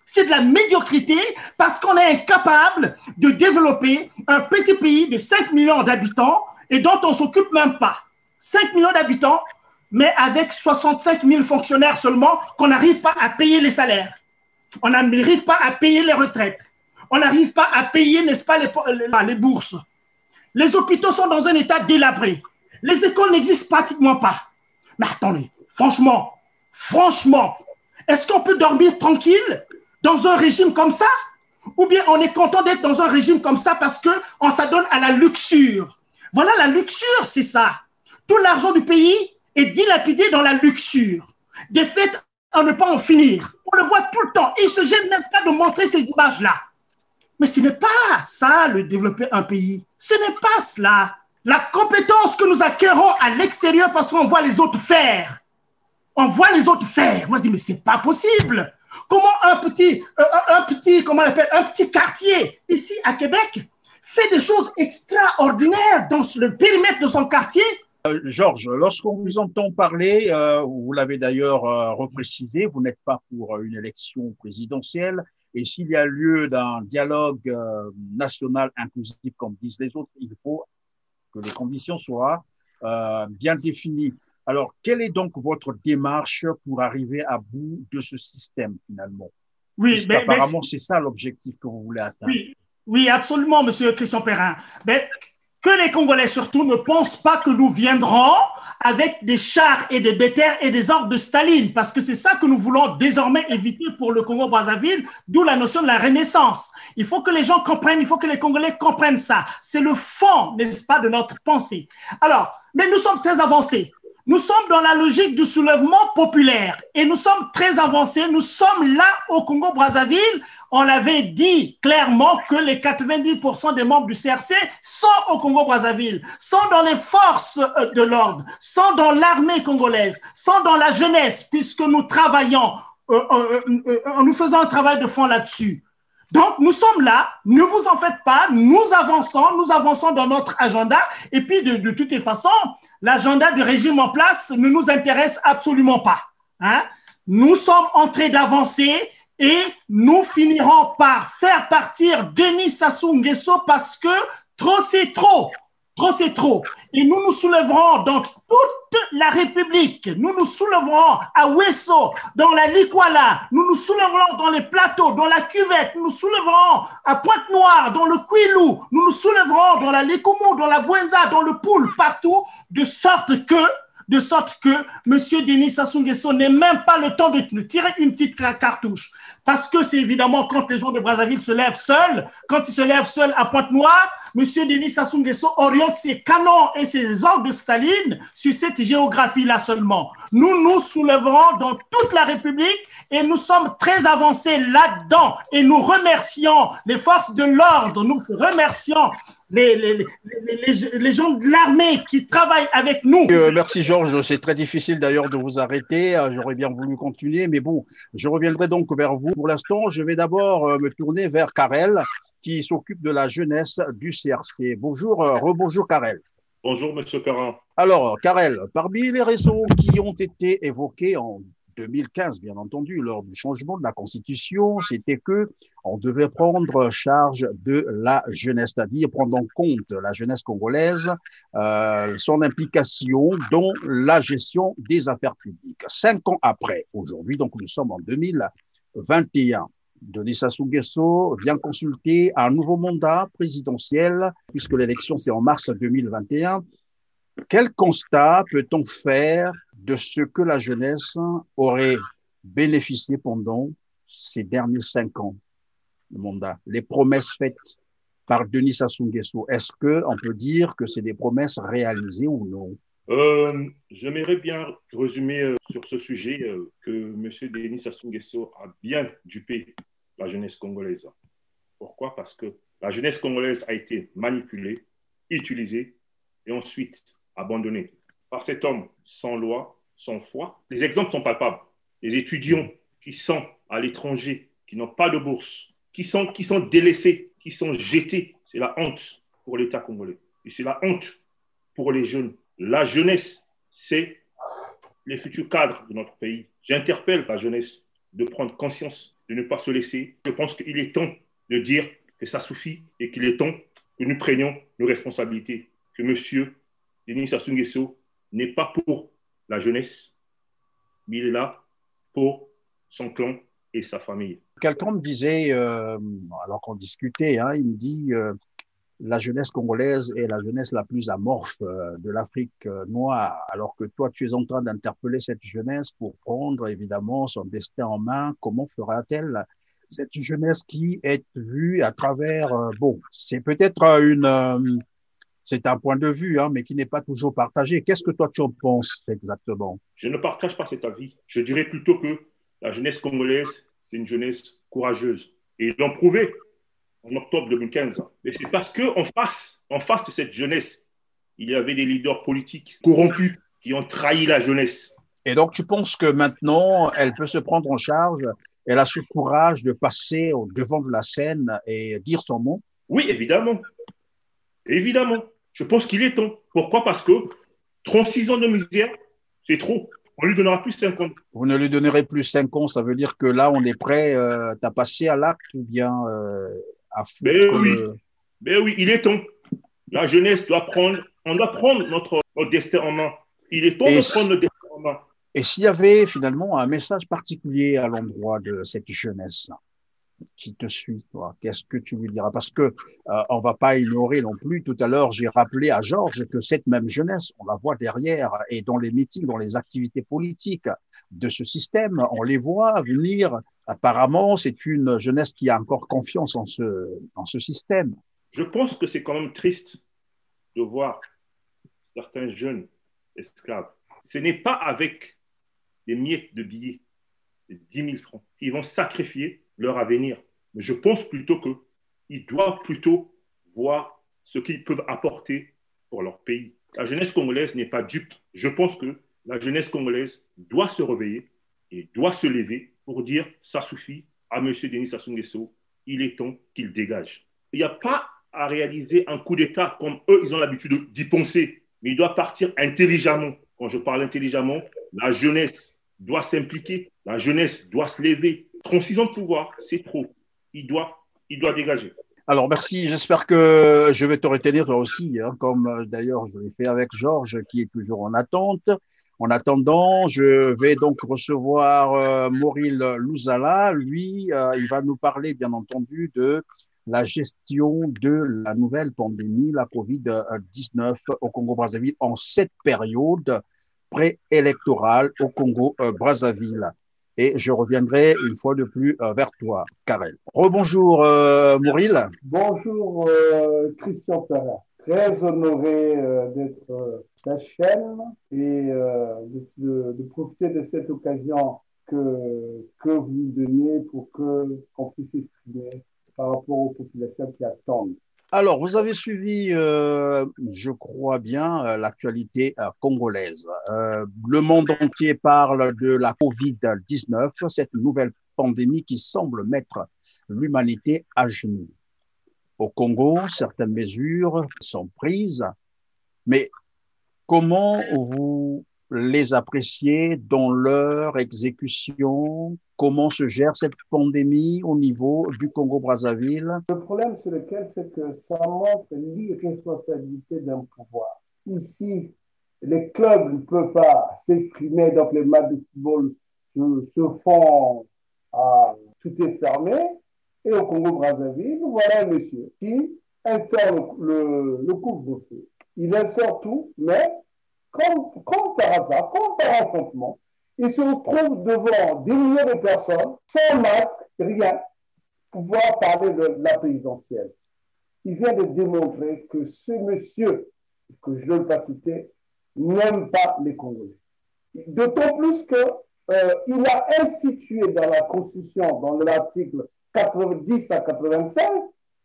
C'est de la médiocrité parce qu'on est incapable de développer un petit pays de 5 millions d'habitants et dont on ne s'occupe même pas. 5 millions d'habitants, mais avec 65 000 fonctionnaires seulement, qu'on n'arrive pas à payer les salaires. On n'arrive pas à payer les retraites. On n'arrive pas à payer, n'est-ce pas, les bourses. Les hôpitaux sont dans un état délabré. Les écoles n'existent pratiquement pas. Mais attendez, franchement, est-ce qu'on peut dormir tranquille dans un régime comme ça? Ou bien on est content d'être dans un régime comme ça parce qu'on s'adonne à la luxure? Voilà, la luxure, c'est ça. Tout l'argent du pays est dilapidé dans la luxure. Des fêtes à ne pas en finir. On le voit tout le temps. Il ne se gêne même pas de montrer ces images-là. Mais ce n'est pas ça, le développer un pays. Ce n'est pas cela. La compétence que nous acquérons à l'extérieur parce qu'on voit les autres faire. On voit les autres faire. Moi, je dis, mais c'est pas possible. Comment un petit quartier ici à Québec fait des choses extraordinaires dans le périmètre de son quartier? Georges, lorsqu'on vous entend parler, vous l'avez d'ailleurs reprécisé, vous n'êtes pas pour une élection présidentielle. Et s'il y a lieu d'un dialogue national inclusif, comme disent les autres, il faut que les conditions soient bien définies. Alors, quelle est donc votre démarche pour arriver à bout de ce système, finalement? Oui, mais apparemment, c'est ça l'objectif que vous voulez atteindre. Oui, absolument, monsieur Christian Perrin. Mais que les Congolais, surtout, ne pensent pas que nous viendrons avec des chars et des bétails et des ordres de Staline, parce que c'est ça que nous voulons désormais éviter pour le Congo-Brazzaville, d'où la notion de la renaissance. Il faut que les gens comprennent, il faut que les Congolais comprennent ça. C'est le fond, n'est-ce pas, de notre pensée. Alors, mais nous sommes très avancés. Nous sommes dans la logique du soulèvement populaire et nous sommes très avancés. Nous sommes là au Congo-Brazzaville. On avait dit clairement que les 90% des membres du CRC sont au Congo-Brazzaville, sont dans les forces de l'ordre, sont dans l'armée congolaise, sont dans la jeunesse, puisque nous travaillons, nous faisons un travail de fond là-dessus. Donc, nous sommes là, ne vous en faites pas, nous avançons dans notre agenda et puis de toutes les façons, l'agenda du régime en place ne nous intéresse absolument pas. Hein? Nous sommes en train d'avancer et nous finirons par faire partir Denis Sassou Nguesso parce que trop c'est trop. Trop c'est trop. Et nous nous soulèverons dans toute la République. Nous nous soulèverons à Ouesso, dans la Likwala. Nous nous soulèverons dans les plateaux, dans la cuvette. Nous nous soulèverons à Pointe-Noire, dans le Kouilou. Nous nous soulèverons dans la Likoumou, dans la Bouenza, dans le Poul, partout, de sorte que M. Denis Sassou Nguesso n'ait même pas le temps de tirer une petite cartouche. Parce que c'est évidemment quand les gens de Brazzaville se lèvent seuls, quand ils se lèvent seuls à Pointe-Noire, M. Denis Sassou Nguesso oriente ses canons et ses ordres de Staline sur cette géographie-là seulement. Nous nous soulèverons dans toute la République et nous sommes très avancés là-dedans. Et nous remercions les forces de l'ordre, nous remercions les gens de l'armée qui travaillent avec nous. Merci Georges, c'est très difficile d'ailleurs de vous arrêter, j'aurais bien voulu continuer, mais bon, je reviendrai donc vers vous. Pour l'instant, je vais d'abord me tourner vers Karel, qui s'occupe de la jeunesse du CRC. Bonjour, rebonjour Karel. Bonjour Monsieur Caron. Alors Karel, parmi les raisons qui ont été évoquées en 2015, bien entendu, lors du changement de la Constitution, c'était que on devait prendre charge de la jeunesse, c'est-à-dire prendre en compte la jeunesse congolaise, son implication dans la gestion des affaires publiques. 5 ans après, aujourd'hui, donc nous sommes en 2021, Denis Sassou Nguesso vient consulter un nouveau mandat présidentiel, puisque l'élection c'est en mars 2021. Quel constat peut-on faire de ce que la jeunesse aurait bénéficié pendant ces derniers 5 ans de mandat? Les promesses faites par Denis Sassou Nguesso, est-ce qu'on peut dire que c'est des promesses réalisées ou non? J'aimerais bien résumer sur ce sujet que M. Denis Sassou Nguesso a bien dupé la jeunesse congolaise. Pourquoi? Parce que la jeunesse congolaise a été manipulée, utilisée et ensuite abandonnée par cet homme sans loi, sans foi. Les exemples sont palpables. Les étudiants qui sont à l'étranger, qui n'ont pas de bourse, qui sont délaissés, qui sont jetés, c'est la honte pour l'État congolais. Et c'est la honte pour les jeunes. La jeunesse, c'est les futurs cadres de notre pays. J'interpelle la jeunesse de prendre conscience, de ne pas se laisser. Je pense qu'il est temps de dire que ça suffit et qu'il est temps que nous prenions nos responsabilités. Que monsieur Denis Sassou Nguesso n'est pas pour la jeunesse, mais il est là pour son clan et sa famille. Quelqu'un me disait, alors qu'on discutait, il me dit la jeunesse congolaise est la jeunesse la plus amorphe de l'Afrique noire, alors que toi, tu es en train d'interpeller cette jeunesse pour prendre évidemment son destin en main. Comment fera-t-elle cette jeunesse qui est vue à travers, c'est peut-être c'est un point de vue, mais qui n'est pas toujours partagé. Qu'est-ce que toi, tu en penses exactement? Je ne partage pas cet avis. Je dirais plutôt que la jeunesse congolaise, c'est une jeunesse courageuse. Et ils l'ont prouvé en octobre 2015. Mais c'est parce qu'en face de cette jeunesse, il y avait des leaders politiques corrompus qui ont trahi la jeunesse. Et donc, tu penses que maintenant, elle peut se prendre en charge, elle a ce courage de passer au devant de la scène et dire son mot? Oui, évidemment. Évidemment. Je pense qu'il est temps. Pourquoi? Parce que 36 ans de misère, c'est trop. On lui donnera plus 5 ans. Vous ne lui donnerez plus 5 ans, ça veut dire que là, on est prêt à passer à l'acte ou bien à foutre Mais oui, il est temps. La jeunesse doit prendre, on doit prendre notre destin en main. Il est temps de prendre notre destin en main. Et s'il y avait finalement un message particulier à l'endroit de cette jeunesse qui te suit, toi, qu'est-ce que tu lui diras? Parce que on va pas ignorer non plus. Tout à l'heure, j'ai rappelé à Georges que cette même jeunesse, on la voit derrière et dans les meetings, dans les activités politiques de ce système, on les voit venir. Apparemment, c'est une jeunesse qui a encore confiance en ce système. Je pense que c'est quand même triste de voir certains jeunes esclaves. Ce n'est pas avec des miettes de billets de 10 000 francs qu'ils vont sacrifier leur avenir. Mais je pense plutôt qu'ils doivent plutôt voir ce qu'ils peuvent apporter pour leur pays. La jeunesse congolaise n'est pas dupe. Je pense que la jeunesse congolaise doit se réveiller et doit se lever pour dire ça suffit à M. Denis Sassou Nguesso, il est temps qu'il dégage. Il n'y a pas à réaliser un coup d'État comme eux, ils ont l'habitude d'y penser, mais il doit partir intelligemment. Quand je parle intelligemment, la jeunesse doit s'impliquer, la jeunesse doit se lever. 36 ans de pouvoir, c'est trop. Il doit dégager. Alors, merci. J'espère que je vais te retenir toi aussi, hein, comme d'ailleurs je l'ai fait avec Georges, qui est toujours en attente. En attendant, je vais donc recevoir Mauril Louzala. Lui, il va nous parler, bien entendu, de la gestion de la nouvelle pandémie, la COVID-19 au Congo-Brazzaville en cette période préélectorale au Congo-Brazzaville. Et je reviendrai une fois de plus vers toi, Karel. Rebonjour, Mauril. Bonjour, Christian Perrin. Très honoré d'être ta chaîne et de profiter de cette occasion que vous nous donnez pour qu'on puisse exprimer par rapport aux populations qui attendent. Alors, vous avez suivi, je crois bien, l'actualité congolaise. Le monde entier parle de la COVID-19, cette nouvelle pandémie qui semble mettre l'humanité à genoux. Au Congo, certaines mesures sont prises, mais comment vous les appréciez dans leur exécution? Comment se gère cette pandémie au niveau du Congo-Brazzaville? Le problème sur lequel, c'est que ça montre l'irresponsabilité d'un pouvoir. Ici, les clubs ne peuvent pas s'exprimer, donc les matchs de football se font, tout est fermé. Et au Congo-Brazzaville, voilà un monsieur qui installe le couvre-feu. Il installe tout, mais comme par hasard, comme par enchantement, il se retrouve devant des milliers de personnes, sans masque, rien, pour pouvoir parler de la présidentielle. Il vient de démontrer que ce monsieur, que je ne veux pas citer, n'aime pas les Congolais. D'autant plus qu'il a institué dans la Constitution, dans l'article 90 à 96,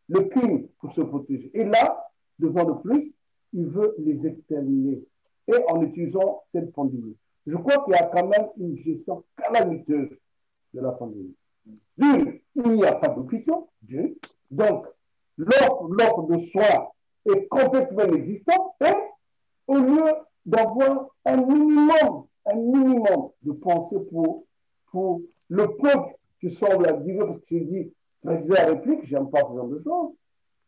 le crime pour se protéger. Et là, devant de plus, il veut les exterminer. Et en utilisant cette pandémie. Je crois qu'il y a quand même une gestion calamiteuse de la pandémie. D'une, il n'y a pas d'hôpitaux. Donc, l'offre de soins est complètement inexistante. Et au lieu d'avoir un minimum de pensée pour le peuple qui semble à vivre, parce que je dis, président de la République, j'aime pas ce genre de choses.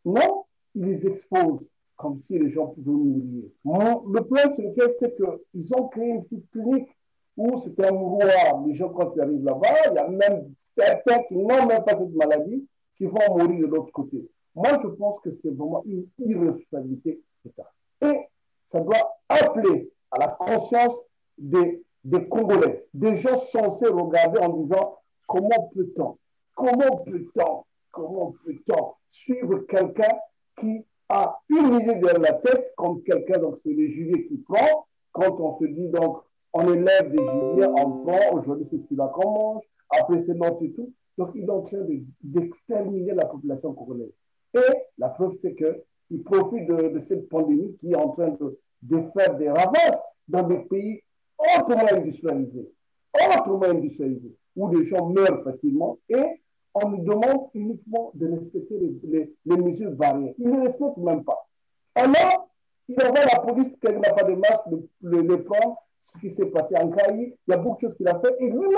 Non, il les expose comme si les gens pouvaient mourir. Le problème, c'est qu'ils ont créé une petite clinique où c'était un mouroir. Les gens, quand ils arrivent là-bas, il y a même certains qui n'ont même pas cette maladie qui vont mourir de l'autre côté. Moi, je pense que c'est vraiment une irresponsabilité d'État. Et ça doit appeler à la conscience des Congolais, des gens censés regarder en disant comment peut-on suivre quelqu'un qui a une idée derrière la tête, comme quelqu'un, donc c'est les gibiers qui prend, quand on se dit donc, on élève des gibiers, on prend, aujourd'hui c'est celui-là qu'on mange, après c'est l'autre et tout. Donc il est en train d'exterminer la population congolaise. Et la preuve c'est qu'il profite de cette pandémie qui est en train de faire des ravages dans des pays hautement industrialisés, où les gens meurent facilement et on nous demande uniquement de respecter les mesures barrières. Ils ne respectent même pas. Alors, il envoie la police, qu'elle n'a pas de masque, le prendre, ce qui s'est passé en Caï, il y a beaucoup de choses qu'il a fait, et lui-même,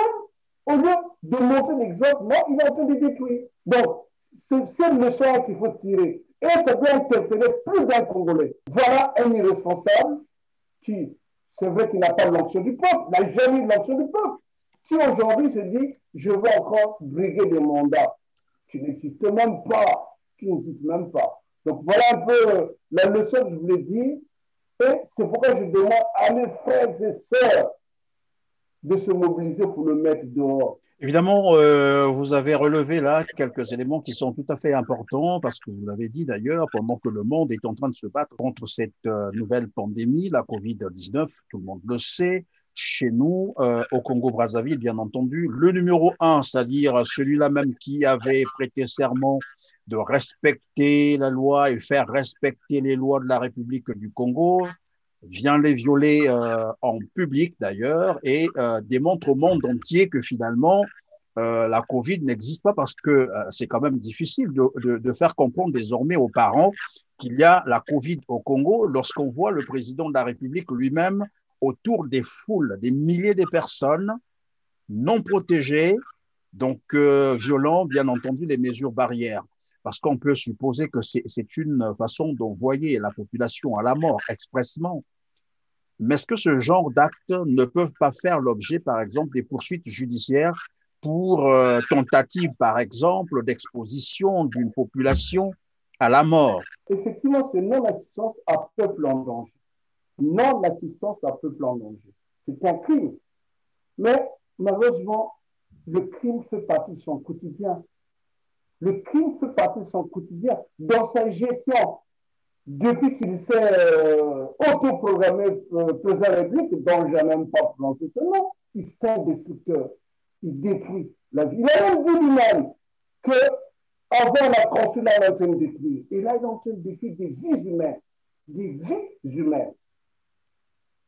au lieu de montrer l'exemple, non, il est en train de détruire. Donc, c'est le leçon qu'il faut tirer. Et ça doit interpeller plus d'un Congolais. Voilà un irresponsable qui, c'est vrai qu'il n'a pas l'onction du peuple, n'a jamais eu l'onction du peuple. Qui aujourd'hui se dit, je veux encore briguer des mandats qui n'existent même pas, Donc voilà un peu la leçon que je voulais dire. Et c'est pourquoi je demande à mes frères et sœurs de se mobiliser pour le mettre dehors. Évidemment, vous avez relevé là quelques éléments qui sont tout à fait importants parce que vous l'avez dit d'ailleurs, pendant que le monde est en train de se battre contre cette nouvelle pandémie, la COVID-19, tout le monde le sait. Chez nous, au Congo-Brazzaville, bien entendu, le numéro 1, c'est-à-dire celui-là même qui avait prêté serment de respecter la loi et faire respecter les lois de la République du Congo, vient les violer en public d'ailleurs et démontre au monde entier que finalement, la Covid n'existe pas parce que c'est quand même difficile de faire comprendre désormais aux parents qu'il y a la Covid au Congo lorsqu'on voit le président de la République lui-même autour des foules, des milliers de personnes non protégées, Donc, violant, bien entendu, les mesures barrières, parce qu'on peut supposer que c'est une façon d'envoyer la population à la mort expressement. Mais est-ce que ce genre d'actes ne peuvent pas faire l'objet, par exemple, des poursuites judiciaires pour tentative, par exemple, d'exposition d'une population à la mort? Effectivement, c'est non-assistance à peuple en danger. Non-assistance à peuple en danger. C'est un crime. Mais malheureusement, le crime fait partie de son quotidien. Le crime fait partie de son quotidien dans sa gestion. Depuis qu'il s'est autoprogrammé président de la République, dont je n'ai même pas prononcé ce nom, il est un destructeur. Il détruit la vie. Il a même dit lui-même qu'avant la consulat, il est en train de détruire. Et là, il est en train de détruire des vies humaines. Des vies humaines.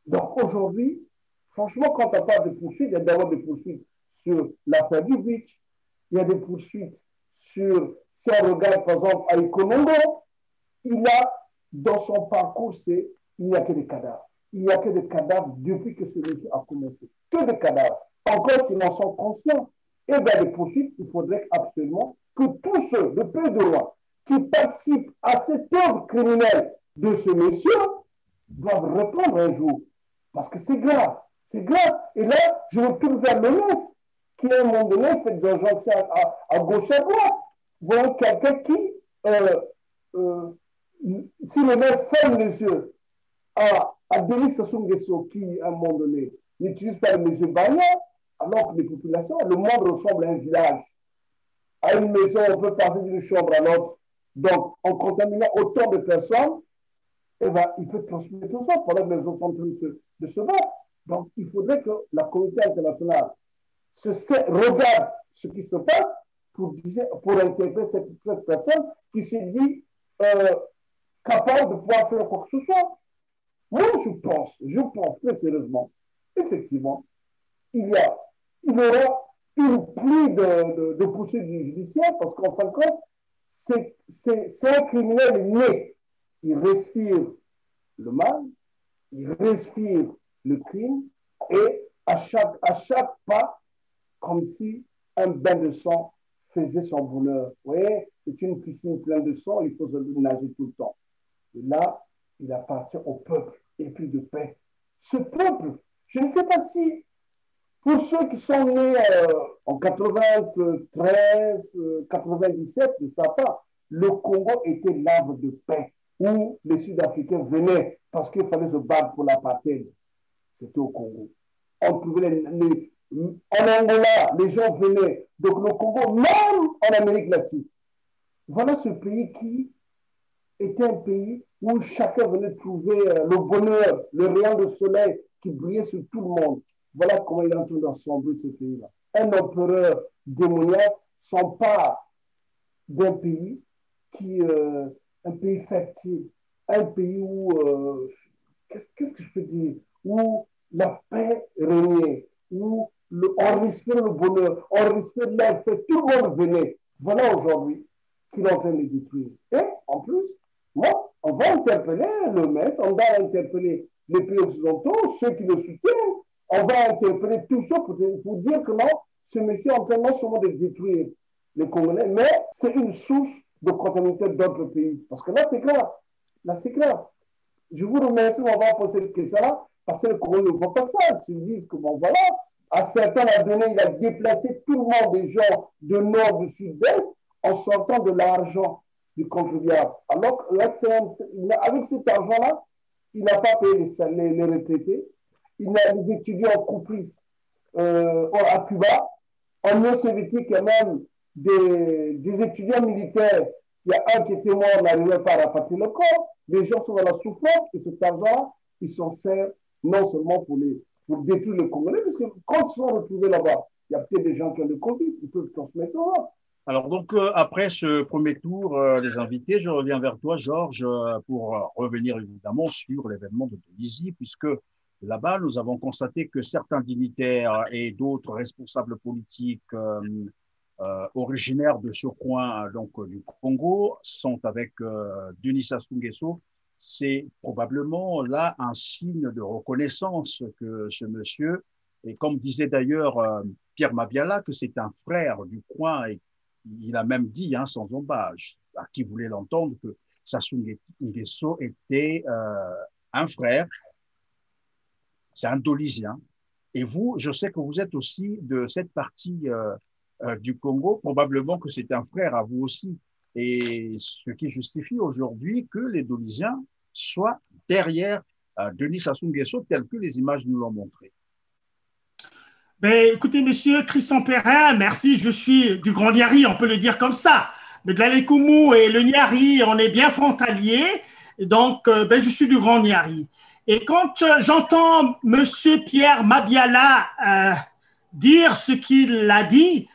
Donc aujourd'hui, franchement, quand on parle de poursuites, il y a d'abord des poursuites sur la Sadi Beach, il y a des poursuites sur, si on regarde par exemple à Ikonombo, il a dans son parcours, il n'y a que des cadavres. Il n'y a que des cadavres depuis que ce monsieur a commencé. Que des cadavres. Encore qu'ils en sont conscients. Et dans les poursuites, il faudrait absolument que tous ceux, de peu de loin, qui participent à cette œuvre criminelle de ce monsieur doivent répondre un jour. Parce que c'est grave. C'est grave. Et là, je me tourne vers le MES, qui à un moment donné fait des injonctions à gauche et à droite. Voyons quelqu'un qui, si le maire ferme les yeux à Denis Sassou Nguesso, qui, à un moment donné, n'utilise pas les mesures barrières, alors que les populations, le monde ressemble à un village. À une maison, on peut passer d'une chambre à l'autre. Donc, en contaminant autant de personnes, eh ben, il peut transmettre tout ça pendant que les autres sont en train de se battre. Donc, il faudrait que la communauté internationale regarde ce qui se passe pour interpeller cette personne qui se dit capable de pouvoir faire quoi que ce soit. Moi, je pense très sérieusement, effectivement, il y aura une pluie de poursuites judiciaires parce qu'en fin de compte, c'est un criminel né. Il respire le mal, il respire le crime et à chaque pas, comme si un bain de sang faisait son bonheur. Vous voyez, c'est une piscine pleine de sang, il faut se nager tout le temps. Et là, il appartient au peuple et plus de paix. Ce peuple, je ne sais pas si, pour ceux qui sont nés en 93, 97, ne savent pas, le Congo était l'arbre de paix où les Sud-Africains venaient parce qu'il fallait se battre pour l'apartheid. C'était au Congo. On trouvait en Angola, les gens venaient. Donc le Congo, même en Amérique latine. Voilà ce pays qui était un pays où chacun venait trouver le bonheur, le rayon de soleil qui brillait sur tout le monde. Voilà comment il est en train d'assembler ce pays-là. Un empereur démoniaque s'empare d'un pays un pays fertile, un pays où, qu'est-ce que je peux dire, où la paix régnait, où on respire le bonheur, on respire l'air, tout le monde venait. Voilà aujourd'hui qu'il est en train de détruire. Et en plus, moi, on va interpeller le MES, on va interpeller les pays occidentaux, ceux qui le soutiennent, on va interpeller tous ceux pour dire que non, ce monsieur est en train non seulement de détruire les Congolais, mais c'est une source de contamination d'autres pays. Parce que là, c'est grave. Là, c'est grave. Je vous remercie d'avoir posé cette question-là, parce que les Congolais ne voient pas ça. Ils disent que, bon, voilà, à certains donné, il a déplacé tout le monde des gens de nord, du sud-est, en sortant de l'argent du contribuable. Alors, avec cet argent-là, il n'a pas payé les retraités, il a les étudiants complices à Cuba, en Union soviétique, il y a même des étudiants militaires. Il y a un qui était mort, on n'arrivait pas à rapatrier le corps. Les gens sont dans la souffrance et cet argent, ils s'en servent non seulement pour détruire le Congolais, parce que quand ils sont retrouvés là-bas, il y a peut-être des gens qui ont le Covid, ils peuvent transmettre ça. Alors donc, après ce premier tour des invités, je reviens vers toi, Georges, pour revenir évidemment sur l'événement de Dolisie, puisque là-bas, nous avons constaté que certains dignitaires et d'autres responsables politiques originaires de ce coin donc, du Congo sont avec Denis Sassou Nguesso. C'est probablement là un signe de reconnaissance que ce monsieur, et comme disait d'ailleurs Pierre Mabiala que c'est un frère du coin et il a même dit, hein, sans embâche, à qui voulait l'entendre, que Sassou Nguesso était un frère, c'est un Dolisien. Et vous, je sais que vous êtes aussi de cette partie du Congo, probablement que c'est un frère à vous aussi. Et ce qui justifie aujourd'hui que les Dolisiens soient derrière Denis Sassou Nguesso, tel que les images nous l'ont montré. Ben, écoutez, monsieur Christian Perrin, merci, je suis du Grand Niari, on peut le dire comme ça. Mais de l'Alekoumou et le Niari, on est bien frontaliers, donc ben, je suis du Grand Niari. Et quand j'entends monsieur Pierre Mabiala dire ce qu'il a dit,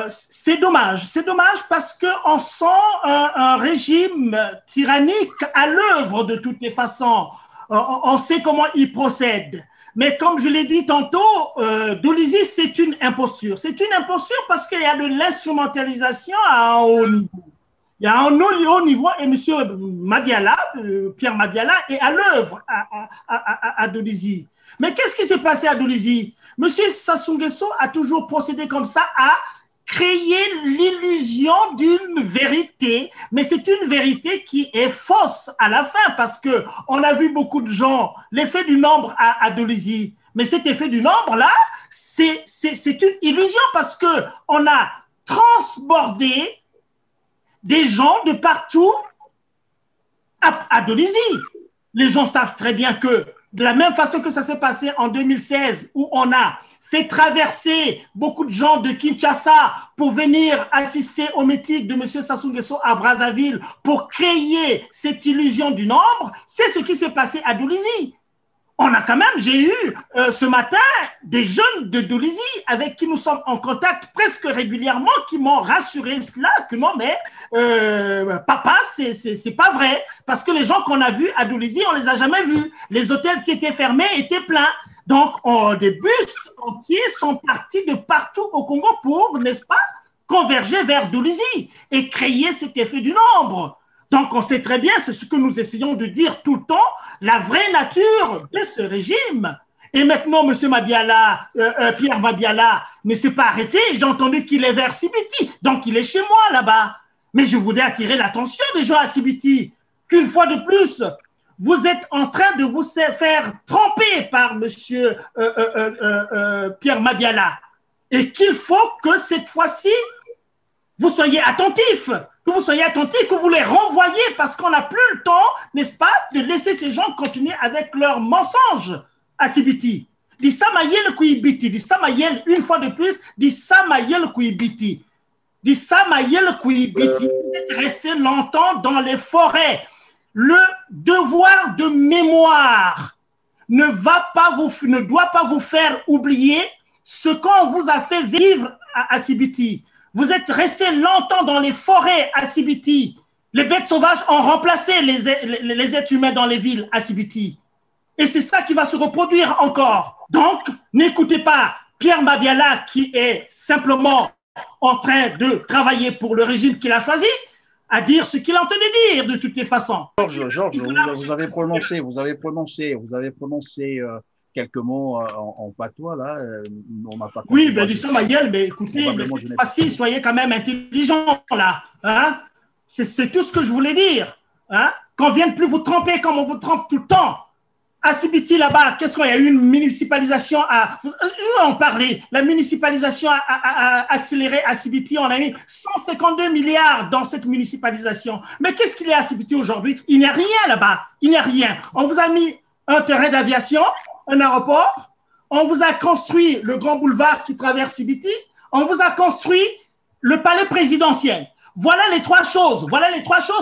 c'est dommage. C'est dommage parce qu'on sent un régime tyrannique à l'œuvre de toutes les façons. On sait comment il procède. Mais comme je l'ai dit tantôt, Dolisie, c'est une imposture. C'est une imposture parce qu'il y a de l'instrumentalisation à un haut niveau. Il y a un haut niveau et M. Mabiala, Pierre Mabiala, est à l'œuvre à Dolisie. Mais qu'est-ce qui s'est passé à Dolisie? M. Sassou Nguesso a toujours procédé comme ça à créer l'illusion d'une vérité, mais c'est une vérité qui est fausse à la fin parce que on a vu beaucoup de gens, l'effet du nombre à Dolisie, mais cet effet du nombre-là, c'est une illusion parce que on a transbordé des gens de partout à Dolisie. Les gens savent très bien que de la même façon que ça s'est passé en 2016 où on a fait traverser beaucoup de gens de Kinshasa pour venir assister au meeting de M. Sassou Nguesso à Brazzaville pour créer cette illusion du nombre, c'est ce qui s'est passé à Dolisie. On a quand même, j'ai eu ce matin des jeunes de Dolisie avec qui nous sommes en contact presque régulièrement qui m'ont rassuré cela, que non mais papa, c'est pas vrai parce que les gens qu'on a vus à Dolisie, on les a jamais vus. Les hôtels qui étaient fermés étaient pleins. Donc, des bus entiers sont partis de partout au Congo pour, n'est-ce pas, converger vers Dolisie et créer cet effet du nombre. Donc, on sait très bien, c'est ce que nous essayons de dire tout le temps, la vraie nature de ce régime. Et maintenant, M. Mabiala, Pierre Mabiala ne s'est pas arrêté. J'ai entendu qu'il est vers Sibiti, donc il est chez moi là-bas. Mais je voudrais attirer l'attention des gens à Sibiti, qu'une fois de plus, vous êtes en train de vous faire tromper par M. Pierre Mabiala et qu'il faut que cette fois-ci, vous soyez attentifs, que vous les renvoyez parce qu'on n'a plus le temps, n'est-ce pas, de laisser ces gens continuer avec leurs mensonges à Sibiti. Dit Samayel Kouibiti, dit Samayel une fois de plus, dit Samayel Kouibiti. Dit Samayel Kouibiti, vous êtes resté longtemps dans les forêts. Le devoir de mémoire ne doit pas vous faire oublier ce qu'on vous a fait vivre à Sibiti. Vous êtes resté longtemps dans les forêts à Sibiti. Les bêtes sauvages ont remplacé les êtres humains dans les villes à Sibiti. Et c'est ça qui va se reproduire encore. Donc, n'écoutez pas Pierre Mabiala qui est simplement en train de travailler pour le régime qu'il a choisi, à dire ce qu'il entendait dire de toutes les façons. Georges, vous avez prononcé quelques mots en patois, là. On n'a pas compris. Oui, ben, dis ça, Mayel, mais écoutez, mais cette fois-ci, soyez quand même intelligents, là. Hein? C'est tout ce que je voulais dire. Hein? Qu'on vienne plus vous tromper comme on vous trompe tout le temps. À Sibiti, là-bas, qu'est-ce qu'il y a eu une municipalisation on parlait, la municipalisation accélérée à Sibiti, on a mis 152 milliards dans cette municipalisation. Mais qu'est-ce qu'il y a à Sibiti aujourd'hui? Il n'y a rien là-bas, il n'y a rien. On vous a mis un terrain d'aviation, un aéroport, on vous a construit le grand boulevard qui traverse Sibiti, on vous a construit le palais présidentiel. Voilà les trois choses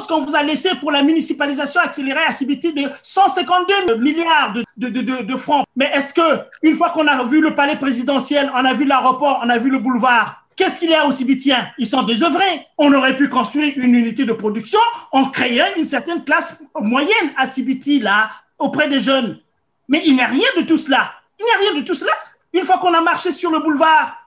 qu'on vous a laissées pour la municipalisation accélérée à Sibiti de 152 milliards de francs. Mais est-ce que, une fois qu'on a vu le palais présidentiel, on a vu l'aéroport, on a vu le boulevard, qu'est-ce qu'il y a aux Sibitiens? Ils sont désœuvrés. On aurait pu construire une unité de production, on créait une certaine classe moyenne à Sibiti, là, auprès des jeunes. Mais il n'y a rien de tout cela. Une fois qu'on a marché sur le boulevard,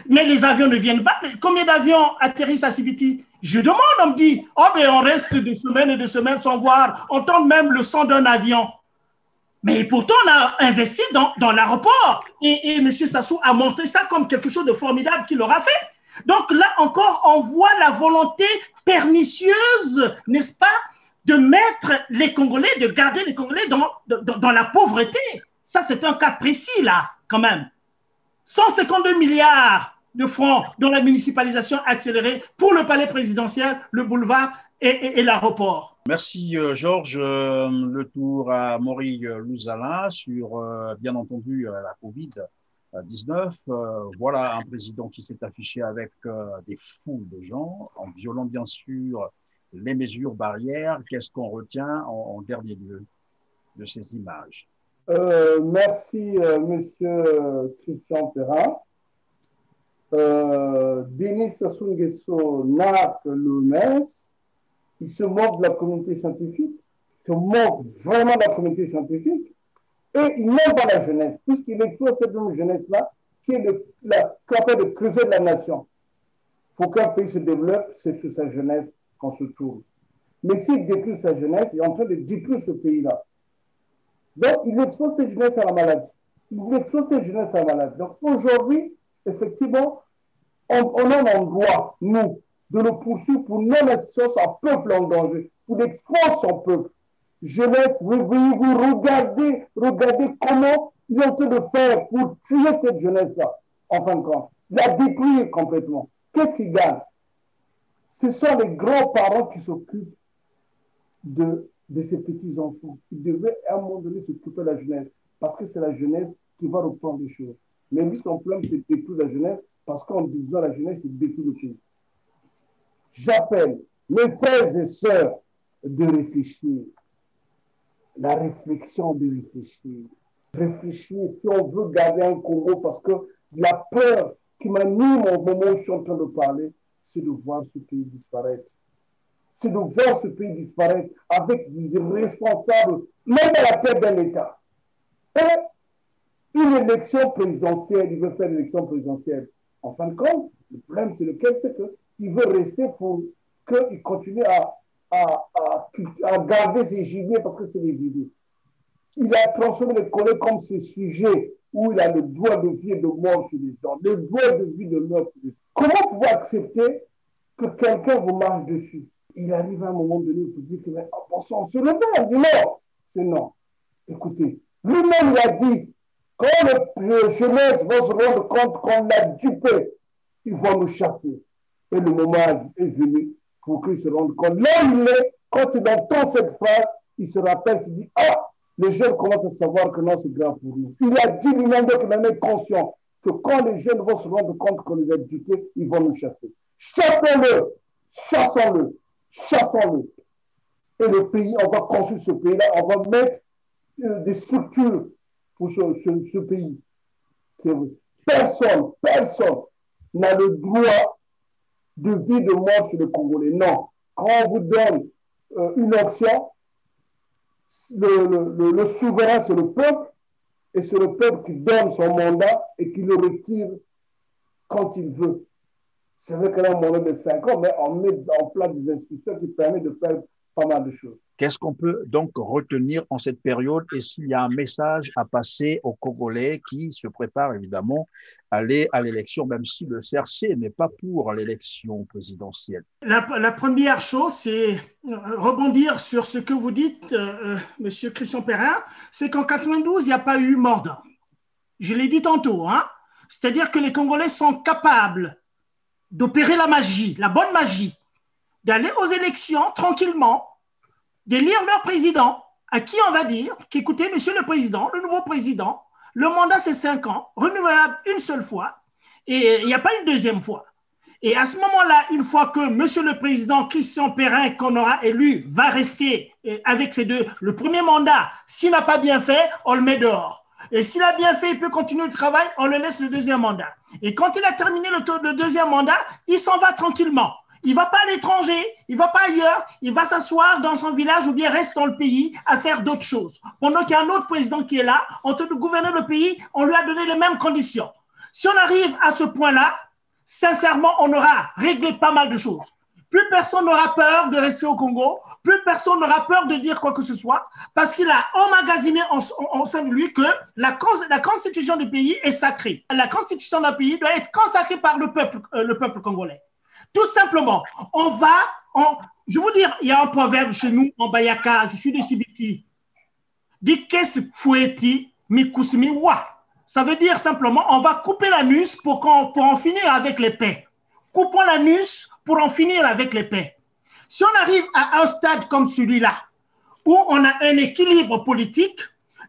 mais les avions ne viennent pas. Combien d'avions atterrissent à Sibiti? Je demande, on me dit, oh ben on reste des semaines et des semaines sans voir. On tente même le son d'un avion. Mais pourtant, on a investi dans l'aéroport. Et M. Sassou a montré ça comme quelque chose de formidable qu'il aura fait. Donc là encore, on voit la volonté pernicieuse, n'est-ce pas, de mettre les Congolais, de garder les Congolais dans la pauvreté. Ça, c'est un cas précis, là, quand même. 152 milliards de francs dans la municipalisation accélérée pour le palais présidentiel, le boulevard et l'aéroport. Merci Georges. Le tour à Maury Louzalin sur, bien entendu, la Covid-19. Voilà un président qui s'est affiché avec des foules de gens, en violant bien sûr les mesures barrières. Qu'est-ce qu'on retient en dernier lieu de ces images? Merci, Monsieur Christian Perrin. Denis Sassou Nguesso n'a que l'OMS. Il se moque de la communauté scientifique, il se moque vraiment de la communauté scientifique, et il n'aime pas la jeunesse, puisqu'il exploite cette jeunesse-là qui est capable de creuser de la nation. Pour qu'un pays se développe, c'est sur sa jeunesse qu'on se tourne. Mais s'il détruit sa jeunesse, il est en train de détruire ce pays-là. Donc, il expose cette jeunesse à la maladie. Il expose cette jeunesse à la maladie. Donc, aujourd'hui, effectivement, on a un droit, nous, de le poursuivre pour non-assistance à un peuple en danger, pour exposer son peuple. Jeunesse, vous regardez comment il est en train de faire pour tuer cette jeunesse-là, en fin de compte. La détruire complètement. Qu'est-ce qu'il gagne? Ce sont les grands-parents qui s'occupent de ces petits-enfants. Ils devaient à un moment donné s'occuper de la jeunesse, parce que c'est la jeunesse qui va reprendre les choses. Mais lui, son problème, c'est de détruire la jeunesse, parce qu'en divisant la jeunesse, il détruit le pays. J'appelle mes frères et sœurs de réfléchir. La réflexion de réfléchir. Réfléchir si on veut garder un Congo, parce que la peur qui m'anime au moment où je suis en train de parler, c'est de voir ce pays disparaître. C'est de voir ce pays disparaître avec des responsables, même à la tête d'un État. Et une élection présidentielle, il veut faire une élection présidentielle. En fin de compte, le problème, c'est lequel? C'est qu'il veut rester pour qu'il continue à garder ses gibiers parce que c'est des gibiers. Il a transformé les collègues comme ces sujets où il a le droit de vie et de mort sur les gens, le droit de vie et de mort sur les gens. Comment pouvez-vous accepter que quelqu'un vous marche dessus? Il arrive à un moment donné où vous dites que on se levait, on dit non, c'est non. Écoutez, lui-même l'a dit, quand les jeunesse vont se rendre compte qu'on l'a dupé, ils vont nous chasser. Et le moment est venu pour qu'ils se rendent compte. Là où il est, quand il entend cette phrase, il se rappelle, il se dit, ah, les jeunes commencent à savoir que non, c'est grave pour nous. Il a dit lui-même qu'il en est conscient que quand les jeunes vont se rendre compte qu'on les a dupés, ils vont nous chasser. Chassons-le, chassons-le, chassons-le. Et le pays, on va construire ce pays-là, on va mettre des structures pour ce pays. Personne n'a le droit de vie, de mort sur les Congolais. Non. Quand on vous donne une option, le souverain, c'est le peuple, et c'est le peuple qui donne son mandat et qui le retire quand il veut. C'est vrai qu'elle a un mandat de 5 ans, mais on met en place des institutions qui permettent de faire pas mal de choses. Qu'est-ce qu'on peut donc retenir en cette période et s'il y a un message à passer aux Congolais qui se préparent évidemment à aller à l'élection, même si le CRC n'est pas pour l'élection présidentielle? La première chose, c'est rebondir sur ce que vous dites, Monsieur Christian Perrin, c'est qu'en 92, il n'y a pas eu mordant. Je l'ai dit tantôt, hein? C'est-à-dire que les Congolais sont capables d'opérer la magie, la bonne magie, d'aller aux élections tranquillement, d'élire leur président, à qui on va dire qu'écoutez, monsieur le président, le nouveau président, le mandat c'est 5 ans, renouvelable une seule fois, et il n'y a pas une deuxième fois. Et à ce moment-là, une fois que monsieur le président Christian Perrin, qu'on aura élu, va rester avec le premier mandat, s'il n'a pas bien fait, on le met dehors. Et s'il a bien fait, il peut continuer le travail, on le laisse le deuxième mandat. Et quand il a terminé le deuxième mandat, il s'en va tranquillement. Il ne va pas à l'étranger, il ne va pas ailleurs, il va s'asseoir dans son village ou bien reste dans le pays à faire d'autres choses. Pendant qu'il y a un autre président qui est là, en train de gouverner le pays, on lui a donné les mêmes conditions. Si on arrive à ce point-là, sincèrement, on aura réglé pas mal de choses. plus personne n'aura peur de rester au Congo, plus personne n'aura peur de dire quoi que ce soit, parce qu'il a emmagasiné en sein de lui que la constitution du pays est sacrée. La constitution d'un pays doit être consacrée par le peuple congolais. Tout simplement, je vous dire, il y a un proverbe chez nous en Bayaka, je suis de Sibiti, dit qu'est-ce fouetti mikusmi wa. Ça veut dire simplement, on va couper l'anus pour en finir avec l'épée. Coupons l'anus pour en finir avec l'épée. Si on arrive à un stade comme celui-là, où on a un équilibre politique,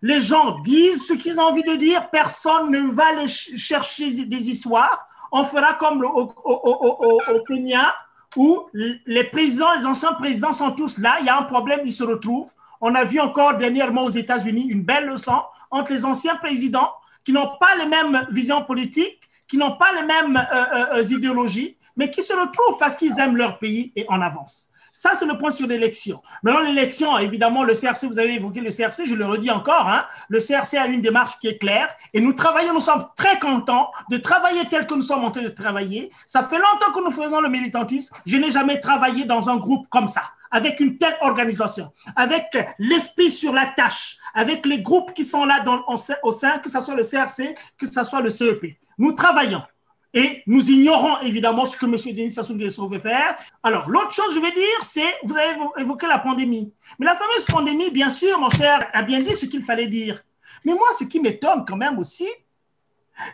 les gens disent ce qu'ils ont envie de dire, personne ne va aller chercher des histoires. On fera comme au Kenya, où les présidents, les anciens présidents sont tous là, il y a un problème, ils se retrouvent. On a vu encore dernièrement aux États-Unis une belle leçon entre les anciens présidents qui n'ont pas les mêmes visions politiques, qui n'ont pas les mêmes idéologies, mais qui se retrouvent parce qu'ils aiment leur pays et en avance. Ça, c'est le point sur l'élection. Maintenant, l'élection, évidemment, le CRC, vous avez évoqué le CRC, je le redis encore, hein, le CRC a une démarche qui est claire et nous travaillons, nous sommes très contents de travailler tel que nous sommes en train de travailler. Ça fait longtemps que nous faisons le militantisme. Je n'ai jamais travaillé dans un groupe comme ça, avec une telle organisation, avec l'esprit sur la tâche, avec les groupes qui sont là au sein, que ce soit le CRC, que ce soit le CEP. Nous travaillons. Et nous ignorons évidemment ce que M. Denis Sassou Nguesso veut faire. Alors, l'autre chose, je vais dire, c'est, vous avez évoqué la pandémie. Mais la fameuse pandémie, bien sûr, mon cher, a bien dit ce qu'il fallait dire. Mais moi, ce qui m'étonne quand même aussi,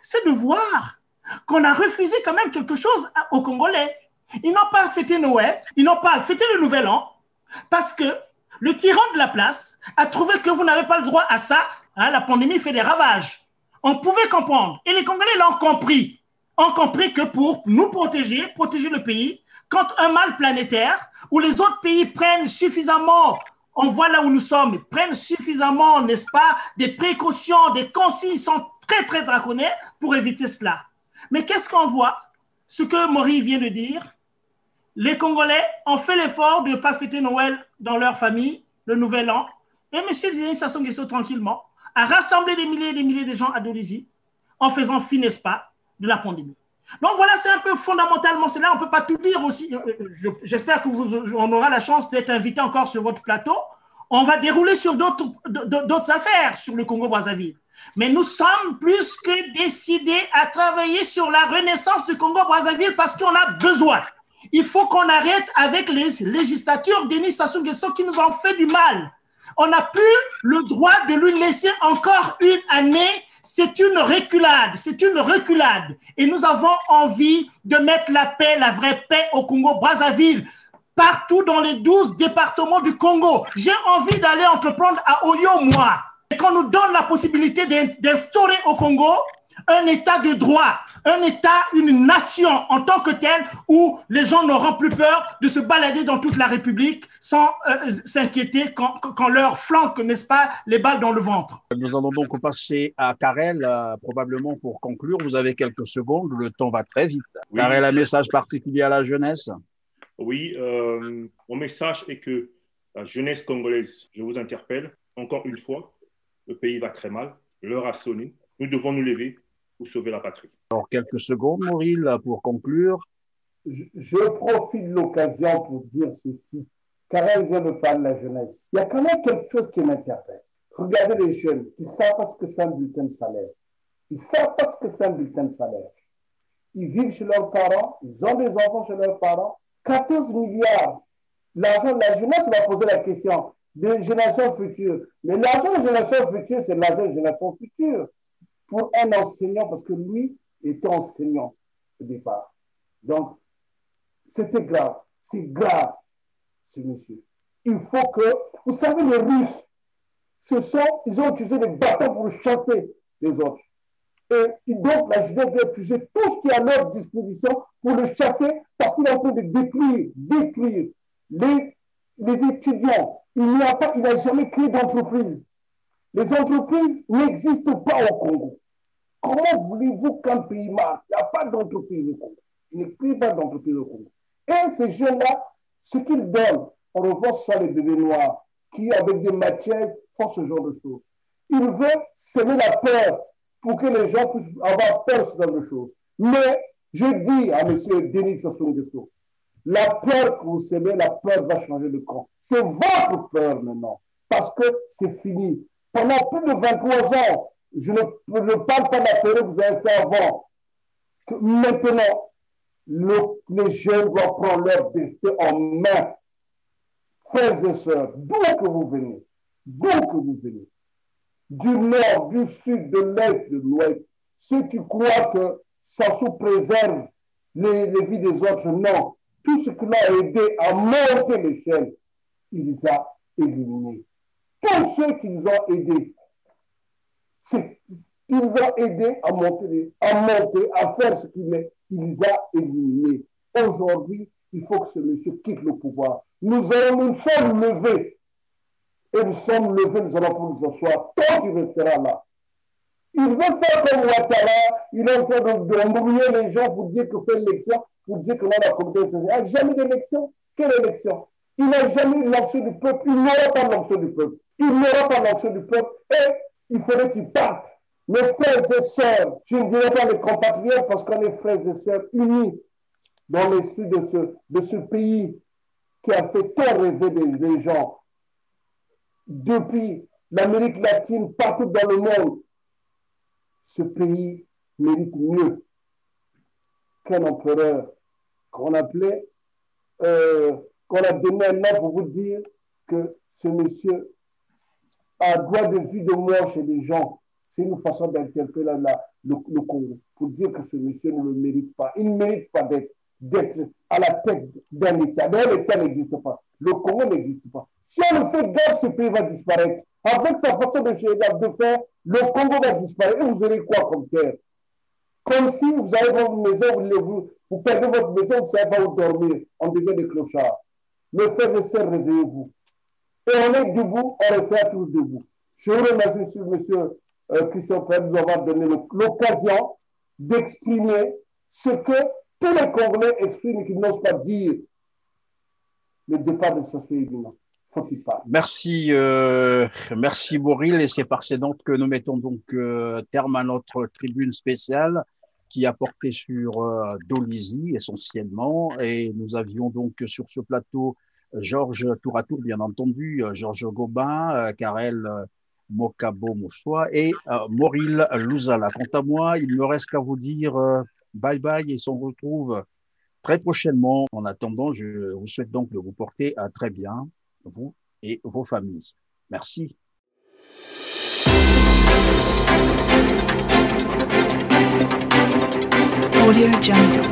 c'est de voir qu'on a refusé quand même quelque chose aux Congolais. Ils n'ont pas fêté Noël, ils n'ont pas fêté le Nouvel An, parce que le tyran de la place a trouvé que vous n'avez pas le droit à ça. Hein, la pandémie fait des ravages. On pouvait comprendre. Et les Congolais l'ont compris. Ont compris que pour nous protéger le pays, contre un mal planétaire, où les autres pays prennent suffisamment, on voit là où nous sommes, prennent suffisamment, n'est-ce pas, des précautions, des consignes sont très, très draconiennes pour éviter cela. Mais qu'est-ce qu'on voit? Ce que Maury vient de dire, les Congolais ont fait l'effort de ne pas fêter Noël dans leur famille, le Nouvel An, et M. Denis Sassou Nguesso, tranquillement, a rassemblé des milliers et des milliers de gens à Dolisie, en faisant fi, n'est-ce pas, de la pandémie. Donc voilà, c'est un peu fondamentalement, c'est là, on ne peut pas tout dire aussi. J'espère qu'on aura la chance d'être invité encore sur votre plateau. On va dérouler sur d'autres affaires sur le Congo-Brazzaville. Mais nous sommes plus que décidés à travailler sur la renaissance du Congo-Brazzaville parce qu'on a besoin. Il faut qu'on arrête avec les législatures Denis Sassou Nguesso qui nous ont fait du mal. On n'a plus le droit de lui laisser encore une année. C'est une reculade. Et nous avons envie de mettre la paix, la vraie paix au Congo-Brazzaville, partout dans les 12 départements du Congo. J'ai envie d'aller entreprendre à Oyo, moi. Et qu'on nous donne la possibilité d'instaurer au Congo un état de droit, un état, une nation en tant que telle où les gens n'auront plus peur de se balader dans toute la République sans s'inquiéter quand leur flanque, n'est-ce pas, les balles dans le ventre. Nous allons donc passer à Karel, probablement pour conclure. Vous avez quelques secondes, le temps va très vite. Oui. Karel, un message particulier à la jeunesse? Oui, mon message est que la jeunesse congolaise, je vous interpelle, encore une fois, le pays va très mal, l'heure a sonné, nous devons nous lever pour sauver la patrie. Alors, quelques secondes, Mauril, pour conclure. Je profite de l'occasion pour dire ceci, car elle vient de parler de la jeunesse. Il y a quand même quelque chose qui m'interpelle. Regardez les jeunes qui ne savent pas ce que c'est un bulletin de salaire. Ils ne savent pas ce que c'est un bulletin de salaire. Ils vivent chez leurs parents, ils ont des enfants chez leurs parents. 14 milliards. L'argent de la jeunesse, on va poser la question des générations futures. Mais l'argent des générations futures, c'est l'argent des générations futures. Pour un enseignant, parce que lui était enseignant au départ. Donc, c'était grave. C'est grave, ce monsieur. Il faut que... Vous savez, les Russes, ils ont utilisé des bâtons pour chasser les autres. Et donc, la jeunesse doit utiliser tout ce qui est à leur disposition pour le chasser parce qu'il est en train de détruire les étudiants. Il n'a jamais créé d'entreprise. Les entreprises n'existent pas au Congo. Comment voulez-vous qu'un pays marche? Il n'y a pas d'entreprise au Congo. Il ne crée pas d'entreprise au Congo. Et ces jeunes-là, ce qu'ils donnent, en revanche, ce sont les bébés noirs qui, avec des matières, font ce genre de choses. Ils veulent semer la peur pour que les gens puissent avoir peur de ce genre de choses. Mais je dis à M. Denis Sassou Nguesso, La peur que vous semez, la peur va changer de camp. C'est votre peur maintenant, parce que c'est fini. Pendant plus de 23 ans, je ne parle pas de la période que vous avez fait avant. Maintenant, les jeunes doivent prendre leur destin en main. Frères et sœurs, d'où que vous venez, du nord, du sud, de l'est, de l'ouest, ceux qui croient que ça sous-préserve les vies des autres, non. Tout ce qui l'a aidé à monter l'échelle, il les a éliminés. Tous ceux qui les ont aidés, il les a aidés à monter, à faire ce qu'il est. Il les a éliminés. Aujourd'hui, il faut que ce monsieur quitte le pouvoir. Nous sommes levés. Et nous sommes levés, nous allons pour nous asseoir. Tant qu'il restera là. Il veut faire comme Ouattara. Il est en train d'embrouiller les gens pour dire que fait l'élection, pour dire que là, la communauté il n'y a jamais d'élection. Quelle élection? Il n'a jamais lancé du peuple. Il n'aura pas lancé du peuple. Il n'aura pas lancé du peuple. Et il faudrait qu'il parte. Mes frères et sœurs, je ne dirais pas les compatriotes parce qu'on est frères et sœurs unis dans l'esprit de ce pays qui a fait tant rêver des gens. Depuis l'Amérique latine, partout dans le monde, ce pays mérite mieux qu'un empereur qu'on appelait, qu'on a donné un nom pour vous dire que ce monsieur a droit de vie de mort chez les gens. C'est une façon d'interpeller le Congo pour dire que ce monsieur ne le mérite pas. Il ne mérite pas d'être à la tête d'un État. D'ailleurs, l'État n'existe pas. Le Congo n'existe pas. Si on le fait gaffe, ce pays va disparaître. Avec sa façon de faire, le Congo va disparaître. Et vous aurez quoi comme terre? Comme si vous avez votre maison, vous perdez votre maison, vous ne savez pas où dormir. On devient des clochards. Mes frères et sœurs, réveillez-vous. Et on est debout, on restera tous debout. Je vous remercie, monsieur Christian Perrin, de nous avoir donné l'occasion d'exprimer ce que tous les Congolais expriment et qu'ils n'osent pas dire. Le départ de Sassou Nguesso. Faut qu'il parte. Merci, merci Boril, et c'est par ces notes que nous mettons donc terme à notre tribune spéciale qui a porté sur Dolisie essentiellement, et nous avions donc sur ce plateau Georges tour à tour, bien entendu, Georges Gobin, Karel Mokabo Moussoua et Moril Louzala. Quant à moi, il me reste qu'à vous dire bye bye et on se retrouve très prochainement. En attendant, je vous souhaite donc de vous porter à très bien, vous et vos familles. Merci. Audio Jungle.